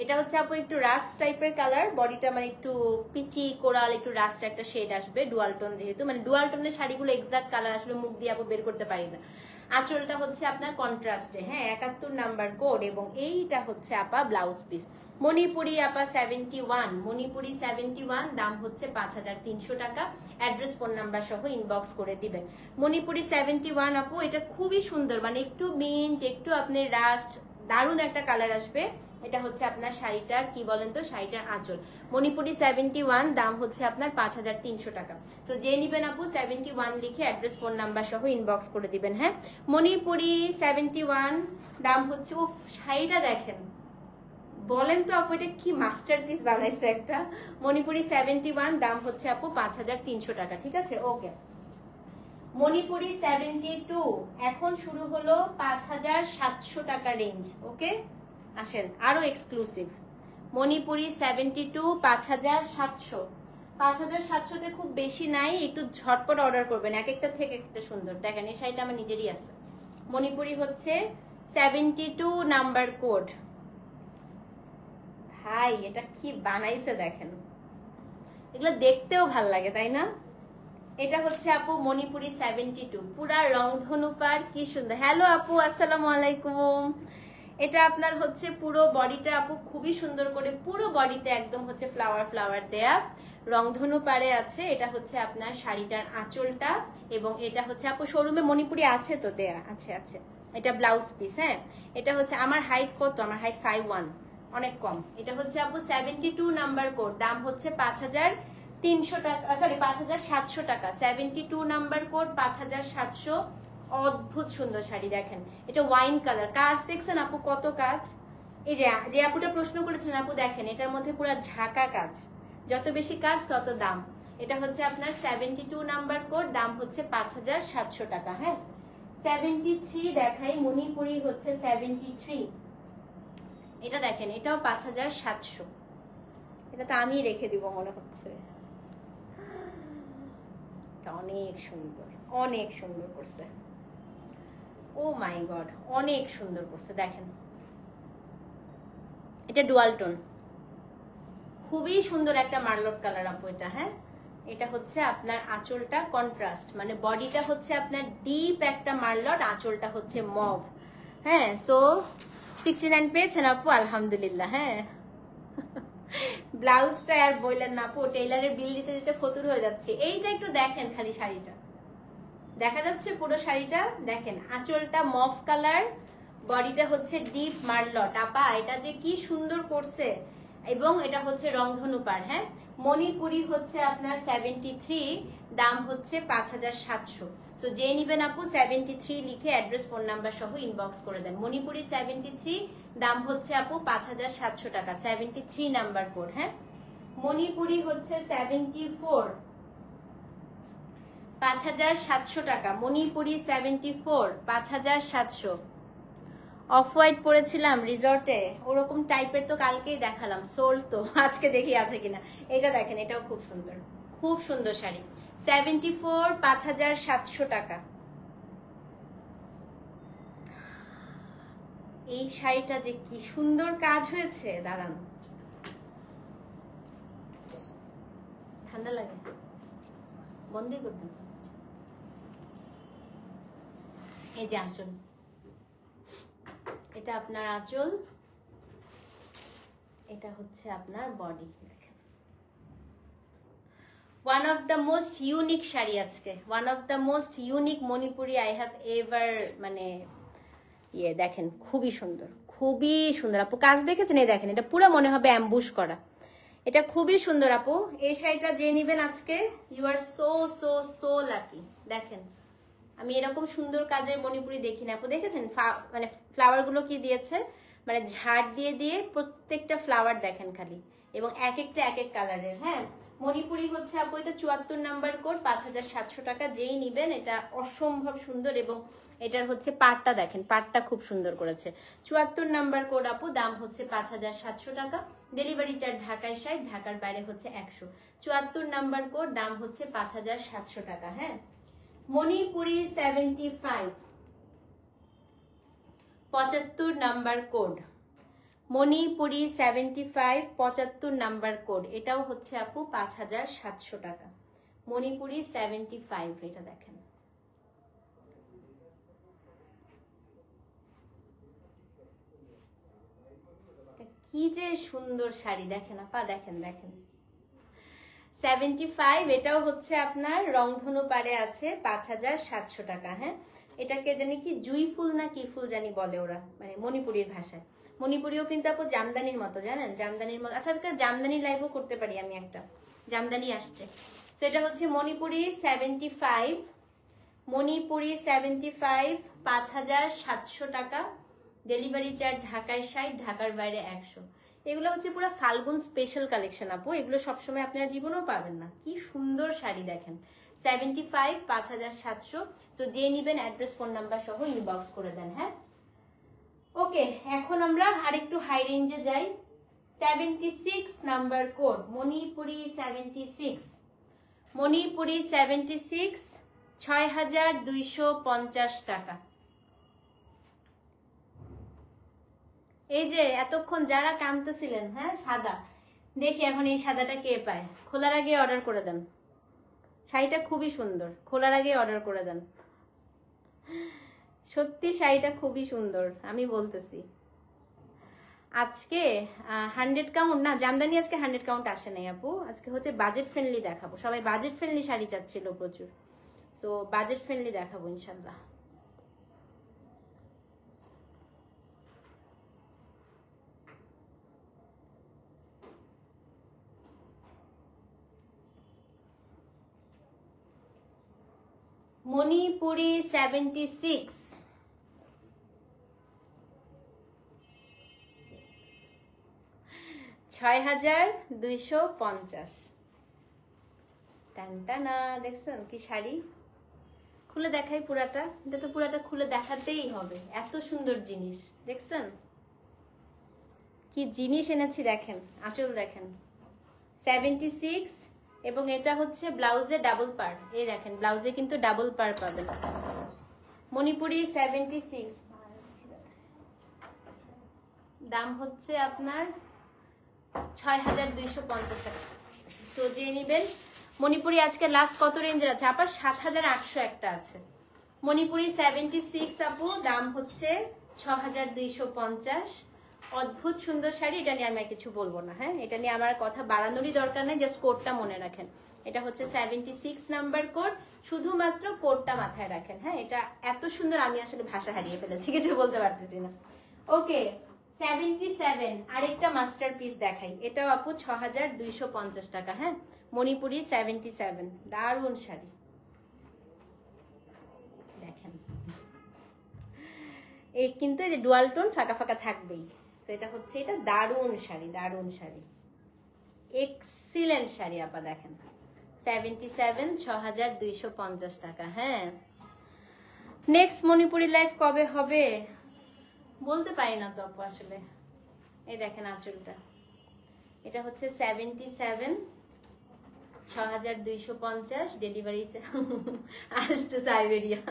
এটা হচ্ছে আপু একটু রাস্ট টাইপের কালার, বডিটা মানে একটু পিচি কোরাল, একটু রাস্ট একটা শেড আসবে, ডুয়াল টোন যেহেতু, মানে ডুয়াল টোনের শাড়িগুলো এক্সাক্ট কালার আসলে মুখ দিয়ে আপু বের করতে পারি না। আঁচলটা হচ্ছে আপনার কন্ট্রাস্টে, হ্যাঁ 71 নাম্বার কোড, এবং এইটা হচ্ছে আপা ব্লাউজ পিস। মণিপুরি আপা 71, মণিপুরি 71, দাম হচ্ছে 5300 টাকা। অ্যাড্রেস ফোন নাম্বার সহ ইনবক্স করে দিবেন। মণিপুরি 71 আপু, এটা খুবই সুন্দর, মানে একটু মিন্ট, একটু আপনার রাস্ট, দারুণ একটা কালার আসবে। এটা হচ্ছে আপনার শাড়িটার কি বলেন তো, শাড়িটার আঁচল। মণিপুরি 71, দাম হচ্ছে আপনার 5300 টাকা। তো যে নিবেন আপু 71 লিখে অ্যাড্রেস ফোন নাম্বার সহ ইনবক্স করে দিবেন। হ্যাঁ মণিপুরি 71, দাম হচ্ছে, ও শাড়িটা দেখেন, বলেন তো আপু এটা কি মাস্টারপিস বানাইছে একটা। মণিপুরি 71, দাম হচ্ছে আপু 5300 টাকা। ঠিক আছে, ওকে। মণিপুরি 72 এখন শুরু হলো 5700 টাকা রেঞ্জ। ওকে, আসেন আরো এক্সক্লুসিভ। মণিপুরি 72 5700। 5700-তে খুব বেশি নাই, একটু ঝটপট অর্ডার করবেন, এক একটা থেকে একটা সুন্দর। দেখেন এই শাড়িটা আমার নিজেরই আছে। মণিপুরি হচ্ছে 72 নাম্বার কোড। ভাই এটা কি বানাইছে দেখেন, এগুলো দেখতেও ভাল লাগে তাই না? এটা হচ্ছে আপু মণিপুরি 72, পুরা রংধনু পার, কি সুন্দর। হ্যালো আপু, আসসালামু আলাইকুম। এটা আপনার হচ্ছে পুরো বডিটা আপু খুবই সুন্দর করে, পুরো বডিতে একদম হচ্ছে ফ্লাওয়ার ফ্লাওয়ার দেয়া, রংধনু পারে আছে। এটা হচ্ছে আপনার শাড়িটার আঁচলটা, এবং এটা হচ্ছে আপু শোরুমে মণিপুরি আছে তো দেয়া আছে, আছে। এটা ব্লাউজ পিস। হ্যাঁ এটা হচ্ছে, আমার হাইট কত, আমার হাইট 5'1", অনেক কম। এটা হচ্ছে আপু 72 নাম্বার কোড, দাম হচ্ছে 5300 টাকা, সরি 5700 টাকা। 72 নাম্বার কোড, 5700। অদ্ভুত সুন্দর শাড়ি দেখেন, এটা ওয়াইন কালার, কাজ দেখছেন আপু কত কাজ। এই যে আপুটা প্রশ্ন করেছেন আপু, দেখেন এটার মধ্যে পুরো ঝাঁকা কাজ, যত বেশি কাজ তত দাম। এটা হচ্ছে আপনার 72 নাম্বার কোড, দাম হচ্ছে 5700 টাকা। হ্যাঁ 73 দেখাই, মণিপুরি হচ্ছে 73, এটা দেখেন এটাও 5700। এটা তো আমি রেখে দিব মনে হচ্ছে, এটা অনেক সুন্দর, অনেক সুন্দর করছে। ও মাই গড, অনেক সুন্দর করছে দেখেন। এটা ডুয়াল টোন, খুবই সুন্দর একটা মার্লট কালার আপু এটা। হ্যাঁ এটা হচ্ছে আপনার আঁচলটা কন্ট্রাস্ট, মানে বডিটা হচ্ছে আপনার ডিপ একটা মার্লট, আঁচলটা হচ্ছে মভ। হ্যাঁ সো 69 পেয়েছেন আপু, আলহামদুলিল্লাহ। হ্যাঁ ব্লাউজটা আর বললেন না আপু, টেইলারের বিল দিতে দিতে ফতুর হয়ে যাচ্ছে। এইটা একটু দেখেন খালি, শাড়িটা দেখা যাচ্ছে পুরো শাড়িটা দেখেন, আঁচলটা মভ কালার, বডিটা হচ্ছে ডিপ মার্লট আপা, এটা যে কি সুন্দর করছে। এবং এটা হচ্ছে রংধনু পার। হ্যাঁ মণিপুরি হচ্ছে আপনার 73, দাম হচ্ছে 5700। সো যে নিবেন আপু 73 লিখে অ্যাড্রেস ফোন নাম্বার সহ ইনবক্স করে দেন। মণিপুরি 73, দাম হচ্ছে আপু 5700 টাকা। 73 নাম্বার কোড। হ্যাঁ মণিপুরি হচ্ছে 74, 5700 টাকা। মণিপুরি 74, 5700। অফ হোয়াইট পরেছিলাম রিসর্টে, ওরকম টাইপের তো কালকেই দেখালাম, সোল্ড তো, আজকে দেখি আছে কিনা। এটা দেখেন, এটাও খুব সুন্দর, খুব সুন্দর শাড়ি। 74, 5700 টাকা। এই শাড়িটা যে কি সুন্দর কাজ হয়েছে, দাঁড়ান ঠান্ডা লাগে, বন্ধই করবেন। এই যে আঁচল, এটা আপনার আঁচল, এটা হচ্ছে আপনার বডি। দেখেন one of the most unique sari আজকে, one of the most unique Manipuri I have ever, মানে ইয়ে দেখেন খুবই সুন্দর, খুবই সুন্দর আপু। কাজ দেখেছেন, এই দেখেন এটা পুরো মনে হবে অ্যাম্বুশ করা, এটা খুবই সুন্দর আপু। এই শাড়িটা যে নিবেন আজকে, you are so so so lucky. দেখেন আমি এরকম সুন্দর কাজের মণিপুরি দেখি না আপু, দেখেছেন মানে ফ্লাওয়ার গুলো কি দিয়েছে, মানে ঝাড় দিয়ে দিয়ে প্রত্যেকটা ফ্লাওয়ার দেখেন খালি, এবং এক একটা এক এক কালারের। হ্যাঁ মণিপুরি হচ্ছে আপু এটা 74 নাম্বার কোড, 5700 টাকা। যেই নিবেন এটা অসম্ভব সুন্দর, এবং এটার হচ্ছে পাটটা দেখেন, পাটটা খুব সুন্দর করেছে। 74 নাম্বার কোড আপু, দাম হচ্ছে 5700 টাকা। ডেলিভারি চার্জ ঢাকায় 60, ঢাকার বাইরে হচ্ছে 100। 74 নাম্বার কোড, দাম হচ্ছে 5700 টাকা। হ্যাঁ Manipuri 75, 75 number code, Manipuri 75 75 number code, এটাও হচ্ছে আপু 5700 টাকা। মণিপুরি 75, এটা দেখেন। কি যে সুন্দর শাড়ি, দেখেন আপা, দেখেন দেখেন। 75, এটাও হচ্ছে আপনার রংধনু পাড়ে আছে, 5700 টাকা। হ্যাঁ, এটাকে জানি কি জুই ফুল না কি ফুল জানি বলে ওরা, মানে মণিপুরীর ভাষায়। মণিপুরিও কিন্তু আপু জামদানির মতো, জানেন, জামদানির মতো। আচ্ছা, আজকাল জামদানি লাইভও করতে পারি আমি, একটা জামদানি আসছে। সেটা হচ্ছে মণিপুরি 75, মণিপুরি 75 5700 টাকা। ডেলিভারি চার্জ ঢাকায় 60, ঢাকার বাইরে 100। এগুলো হচ্ছে পুরো ফাল্গুন স্পেশাল কালেকশন আপু, এগুলো সবসময় আপনারা জীবনেও পাবেন না। কি সুন্দর শাড়ি দেখেন। 75 5700। তো যে নিবেন অ্যাড্রেস ফোন নাম্বার সহ ইনবক্স করে দেন। হ্যাঁ, ওকে, এখন আমরা আরেকটু হাই রেঞ্জে যাই। 76 নাম্বার কোড, মণিপুরি 76, মণিপুরি 76 6250 টাকা। এই যে এতক্ষণ যারা কামতেছিলেন, হ্যাঁ সাদা, দেখি এখন এই সাদাটা কে পায়। খোলার আগে অর্ডার করে দেন, শাড়িটা খুবই সুন্দর, খোলার আগে অর্ডার করে দেন। সত্যি শাড়িটা খুবই সুন্দর, আমি বলতেছি। আজকে 100 কাউন্ট না, জামদানি আজকে 100 কাউন্ট আসে নাই আপু, আজকে হচ্ছে বাজেট ফ্রেন্ডলি দেখাবো। সবাই বাজেট ফ্রেন্ডলি শাড়ি চাচ্ছিল প্রচুর, সো বাজেট ফ্রেন্ডলি দেখাবো ইনশাল্লাহ। মণিপুরি 76, 6250। টানটানা, দেখছেন কি শাড়ি? খুলে দেখাই পুরাটা, এটা তো পুরাটা খুলে দেখাতেই হবে, এত সুন্দর জিনিস। দেখছেন কি জিনিস এনেছি, দেখেন আঁচল দেখেন। 76, এবং এটা হচ্ছে ব্লাউজে ডাবল পার। এই দেখেন ব্লাউজে কিন্তু ডাবল পার পাবেন। মণিপুরি 76, দাম হচ্ছে আপনার 6250 টাকা। সো যে নিবেন, মণিপুরি আজকে লাস্ট কত রেঞ্জের আছে আপা? 7800 একটা আছে। মণিপুরি 76 আপু, দাম হচ্ছে 6250। অদ্ভুত সুন্দর শাড়ি, এটা নিয়ে আমি আর কিছু বলবো না। হ্যাঁ, এটা নিয়ে আমার কথা বাড়ানোরই দরকার নেই, জাস্ট কোডটা মনে রাখেন। এটা হচ্ছে 76 নাম্বার কোড, শুধুমাত্র কোডটা মাথায় রাখেন। হ্যাঁ, এটা এত সুন্দর, আমি আসলে ভাষা হারিয়ে ফেলেছি, কিছু বলতে পারতেছি না। ওকে, 77, আরেকটা মাস্টার পিস দেখাই। এটাও আপু 6250 টাকা। হ্যাঁ, মণিপুরি 77, দারুণ শাড়ি দেখেন। এই কিন্তু এই যে ডুয়াল টোন ফাঁকা ফাঁকা থাকবেই। তো এটা হচ্ছে, এটা দারুণ শাড়ি, দারুণ শাড়ি, এক্সিলেন্ট শাড়ি আপা দেখেন। 77, 6250 টাকা। হ্যাঁ, নেক্সট মণিপুরি লাইভ কবে হবে বলতে পারি না তো আপু আসলে। এই দেখেন আঁচলটা, এটা হচ্ছে 77, 6250। ডেলিভারি আসছে সাইবেরিয়া।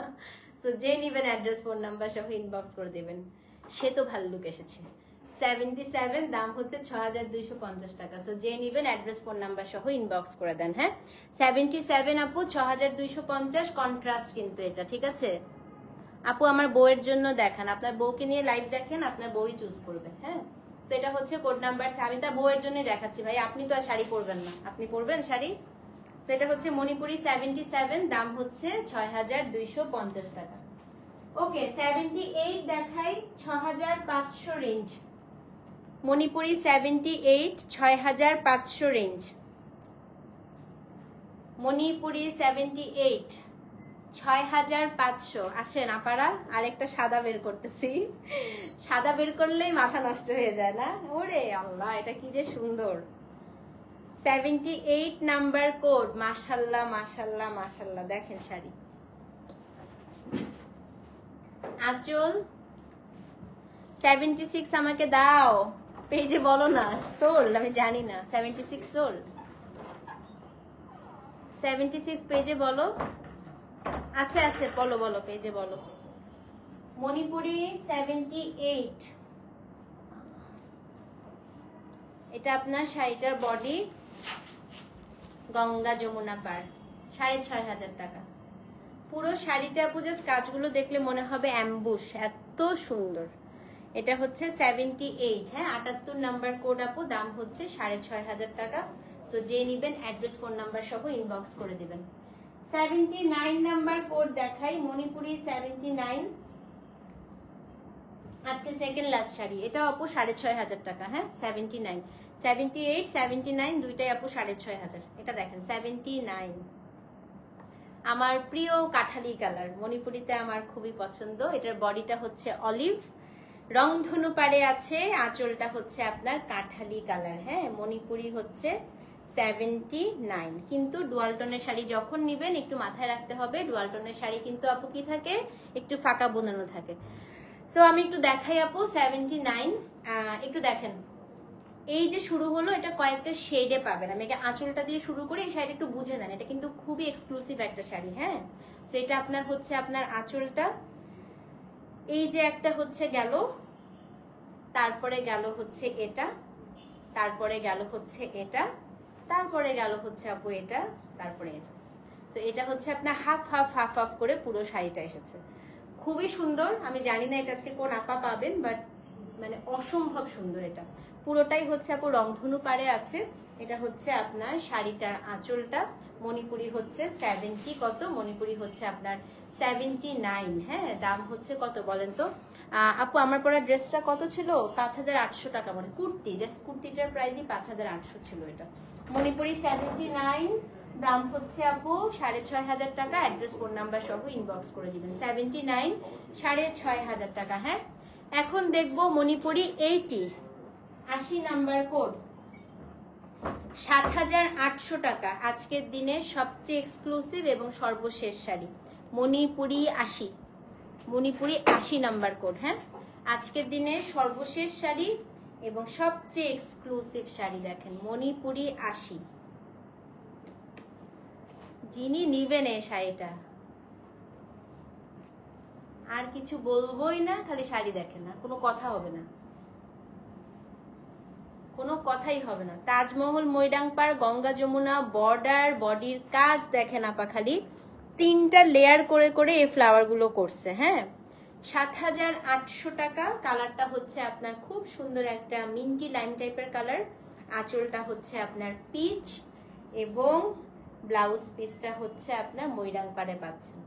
তো যে নিবেন অ্যাড্রেস ফোন নাম্বার সহ ইনবক্স করে দেবেন। সে তো ভাল্লুক এসেছে। 77, দাম হচ্ছে 6250 টাকা। সো যে নিবেন অ্যাড্রেস ফোন নাম্বার সহ ইনবক্স করে দেন। হ্যাঁ, 77 আপু 6250, কন্ট্রাস্ট কিন্তু এটা, ঠিক আছে আপু? আমার বউয়ের জন্য দেখান, আপনার বউকে নিয়ে লাইভ দেখেন, আপনার বউই চুজ করবেন। হ্যাঁ, সেটা হচ্ছে কোড নাম্বার। আমি তার বউয়ের জন্যই দেখাচ্ছি ভাই, আপনি তো আর শাড়ি পরবেন না, আপনি পরবেন শাড়ি। সেটা হচ্ছে মণিপুরি 77, দাম হচ্ছে 6250 টাকা। ওকে, 78 দেখাই, 6500 রেঞ্জ। মণিপুরি 78, 6500 রেঞ্জ। মণিপুরি 78, 6500। আসেন আপারা, আরেকটা সাদা বের করতেছি। সাদা বের করলেই মাথা নষ্ট হয়ে যায় না? ওরে আল্লাহ, এটা কি যে সুন্দর। 78 নাম্বার কোড, মাশাল্লাহ মাশাল্লাহ মাশাল্লাহ। দেখেন শাড়ি, আঁচল 76 আমাকে দাও, পেজে বলো না সোল্ড, আমি জানি না। 76 সোল্ড, 76 পেজে বলো। আচ্ছা আচ্ছা, বলো বলো, পেজে বলো। মণিপুরি 78, এটা আপনার শাড়িটার বডি, গঙ্গা যমুনা পার, 6500 টাকা। পুরো শাড়িতে আপু জাস্ট কাজগুলো দেখলে মনে হবে অ্যাম্বুশ, এত সুন্দর। এটা হচ্ছে 78, হ্যাঁ 78 নাম্বার কোড আপু, দাম হচ্ছে 6500 টাকা। সো যে নিবেন অ্যাড্রেস ফোন নাম্বার সহ ইনবক্স করে দিবেন। 79 নাম্বার কোড দেখাই, মণিপুরি 79, আজকে সেকেন্ড লাস্ট শাড়ি। এটা আপু 6500 টাকা, হ্যাঁ 79, 78, 79 দুইটাই আপু 6500। এটা দেখেন 79, আমার প্রিয় কাঠালি কালার, মণিপুরিতে আমার খুবই পছন্দ। এটার বডিটা হচ্ছে অলিভ, রংধনু পাড়ে আছে, আঁচলটা হচ্ছে আপনার কাঠালি কালার, হ্যাঁ মণিপুরি হচ্ছে 79। কিন্তু ডুয়ালটনের শাড়ি যখন নিবেন একটু মাথায় রাখতে হবে, ডুয়ালটনের শাড়ি কিন্তু আপু কি থাকে, একটু ফাঁকা বোনানো থাকে। তো আমি একটু দেখাই আপু 79, একটু দেখেন এই যে শুরু হলো, এটা কয়েকটা শেডে পাবেন। আমি আঁচলটা দিয়ে শুরু করি, এই শাড়িটা একটু বুঝে নেন, এটা কিন্তু খুবই এক্সক্লুসিভ একটা শাড়ি, হ্যাঁ। তো এটা আপনার হচ্ছে আপনার আঁচলটা, এই যে একটা হচ্ছে গেল, তারপরে গেল হচ্ছে এটা, তারপরে গেল হচ্ছে এটা, তারপরে গেল হচ্ছে আপু এটা, তারপরে এটা। তো এটা হচ্ছে আপনার হাফ হাফ হাফ হাফ করে পুরো শাড়িটা এসেছে, খুবই সুন্দর। আমি জানি না এটা আজকে কোন আপা পাবেন, বাট মানে অসম্ভব সুন্দর। এটা পুরোটাই হচ্ছে আপু রংধনু পাড়ে আছে। এটা হচ্ছে আপনার শাড়িটার আঁচলটা, মণিপুরি হচ্ছে 70 কত, মণিপুরি হচ্ছে আপনার 79, হ্যাঁ দাম হচ্ছে কত বলেন তো আপু? আমার পরা ড্রেসটা কত ছিল? 5800 টাকা, মানে কুর্তি, জাস্ট কুর্তিটার প্রাইসই 5800 ছিল। এটা মণিপুরি 79, দাম হচ্ছে আপু 6500 টাকা। অ্যাড্রেস ফোন নাম্বার সহ ইনবক্স করে দিবেন। 79, 6500 টাকা, হ্যাঁ। এখন দেখবো মণিপুরি 80 নাম্বার কোড, 7800 টাকা। আজকের দিনের সবচেয়ে এক্সক্লুসিভ এবং সর্বশেষ শাড়ি মণিপুরি 80, মণিপুরি 80 নাম্বার কোড, হ্যাঁ আজকের দিনের সর্বশেষ শাড়ি এবং সবচেয়ে এক্সক্লুসিভ শাড়ি। দেখেন মণিপুরি 80, যিনি নিবেন এই শাড়িটা আর কিছু বলবোই না, খালি শাড়ি দেখেন, না কোনো কথা হবে না, কোনো কথাই হবে না। তাজমহল ময়রাংপাড়, গঙ্গা যমুনা বর্ডার, বডির কাজ দেখেন আপা, খালি 3টা লেয়ার করে করে এই ফ্লাওয়ার গুলো করছে, হ্যাঁ 7800 টাকা। কালারটা হচ্ছে আপনার খুব সুন্দর একটা মিন্টি লাইম টাইপের কালার, আঁচলটা হচ্ছে আপনার পিচ এবং ব্লাউজ পিসটা হচ্ছে আপনার ময়রাংপাড়ে পাচ্ছেন।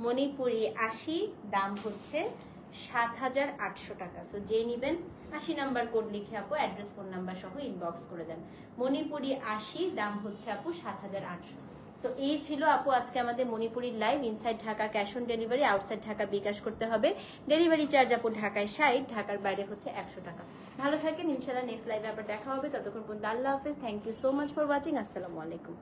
মণিপুরি 80, দাম হচ্ছে 7800 টাকা। সো যে নিবেন 80 নাম্বার কোড লিখে আপু অ্যাড্রেস ফোন নাম্বার সহ ইনবক্স করে দেন। মণিপুরি 80, দাম হচ্ছে আপু 7800। সো এই ছিল আপু আজকে আমাদের মণিপুরির live. Inside Dhaka cash on delivery, outside Dhaka bKash করতে হবে। ডেলিভারি চার্জ আপু ঢাকায় 60, ঢাকার বাইরে হচ্ছে 100 টাকা। ভালো থাকেন, ইনশাআল্লাহ নেক্সট লাইভে আবার দেখা হবে। ততক্ষণ পর্যন্ত আল্লাহ হাফেজ। Thank you so much for watching. আসসালামু আলাইকুম।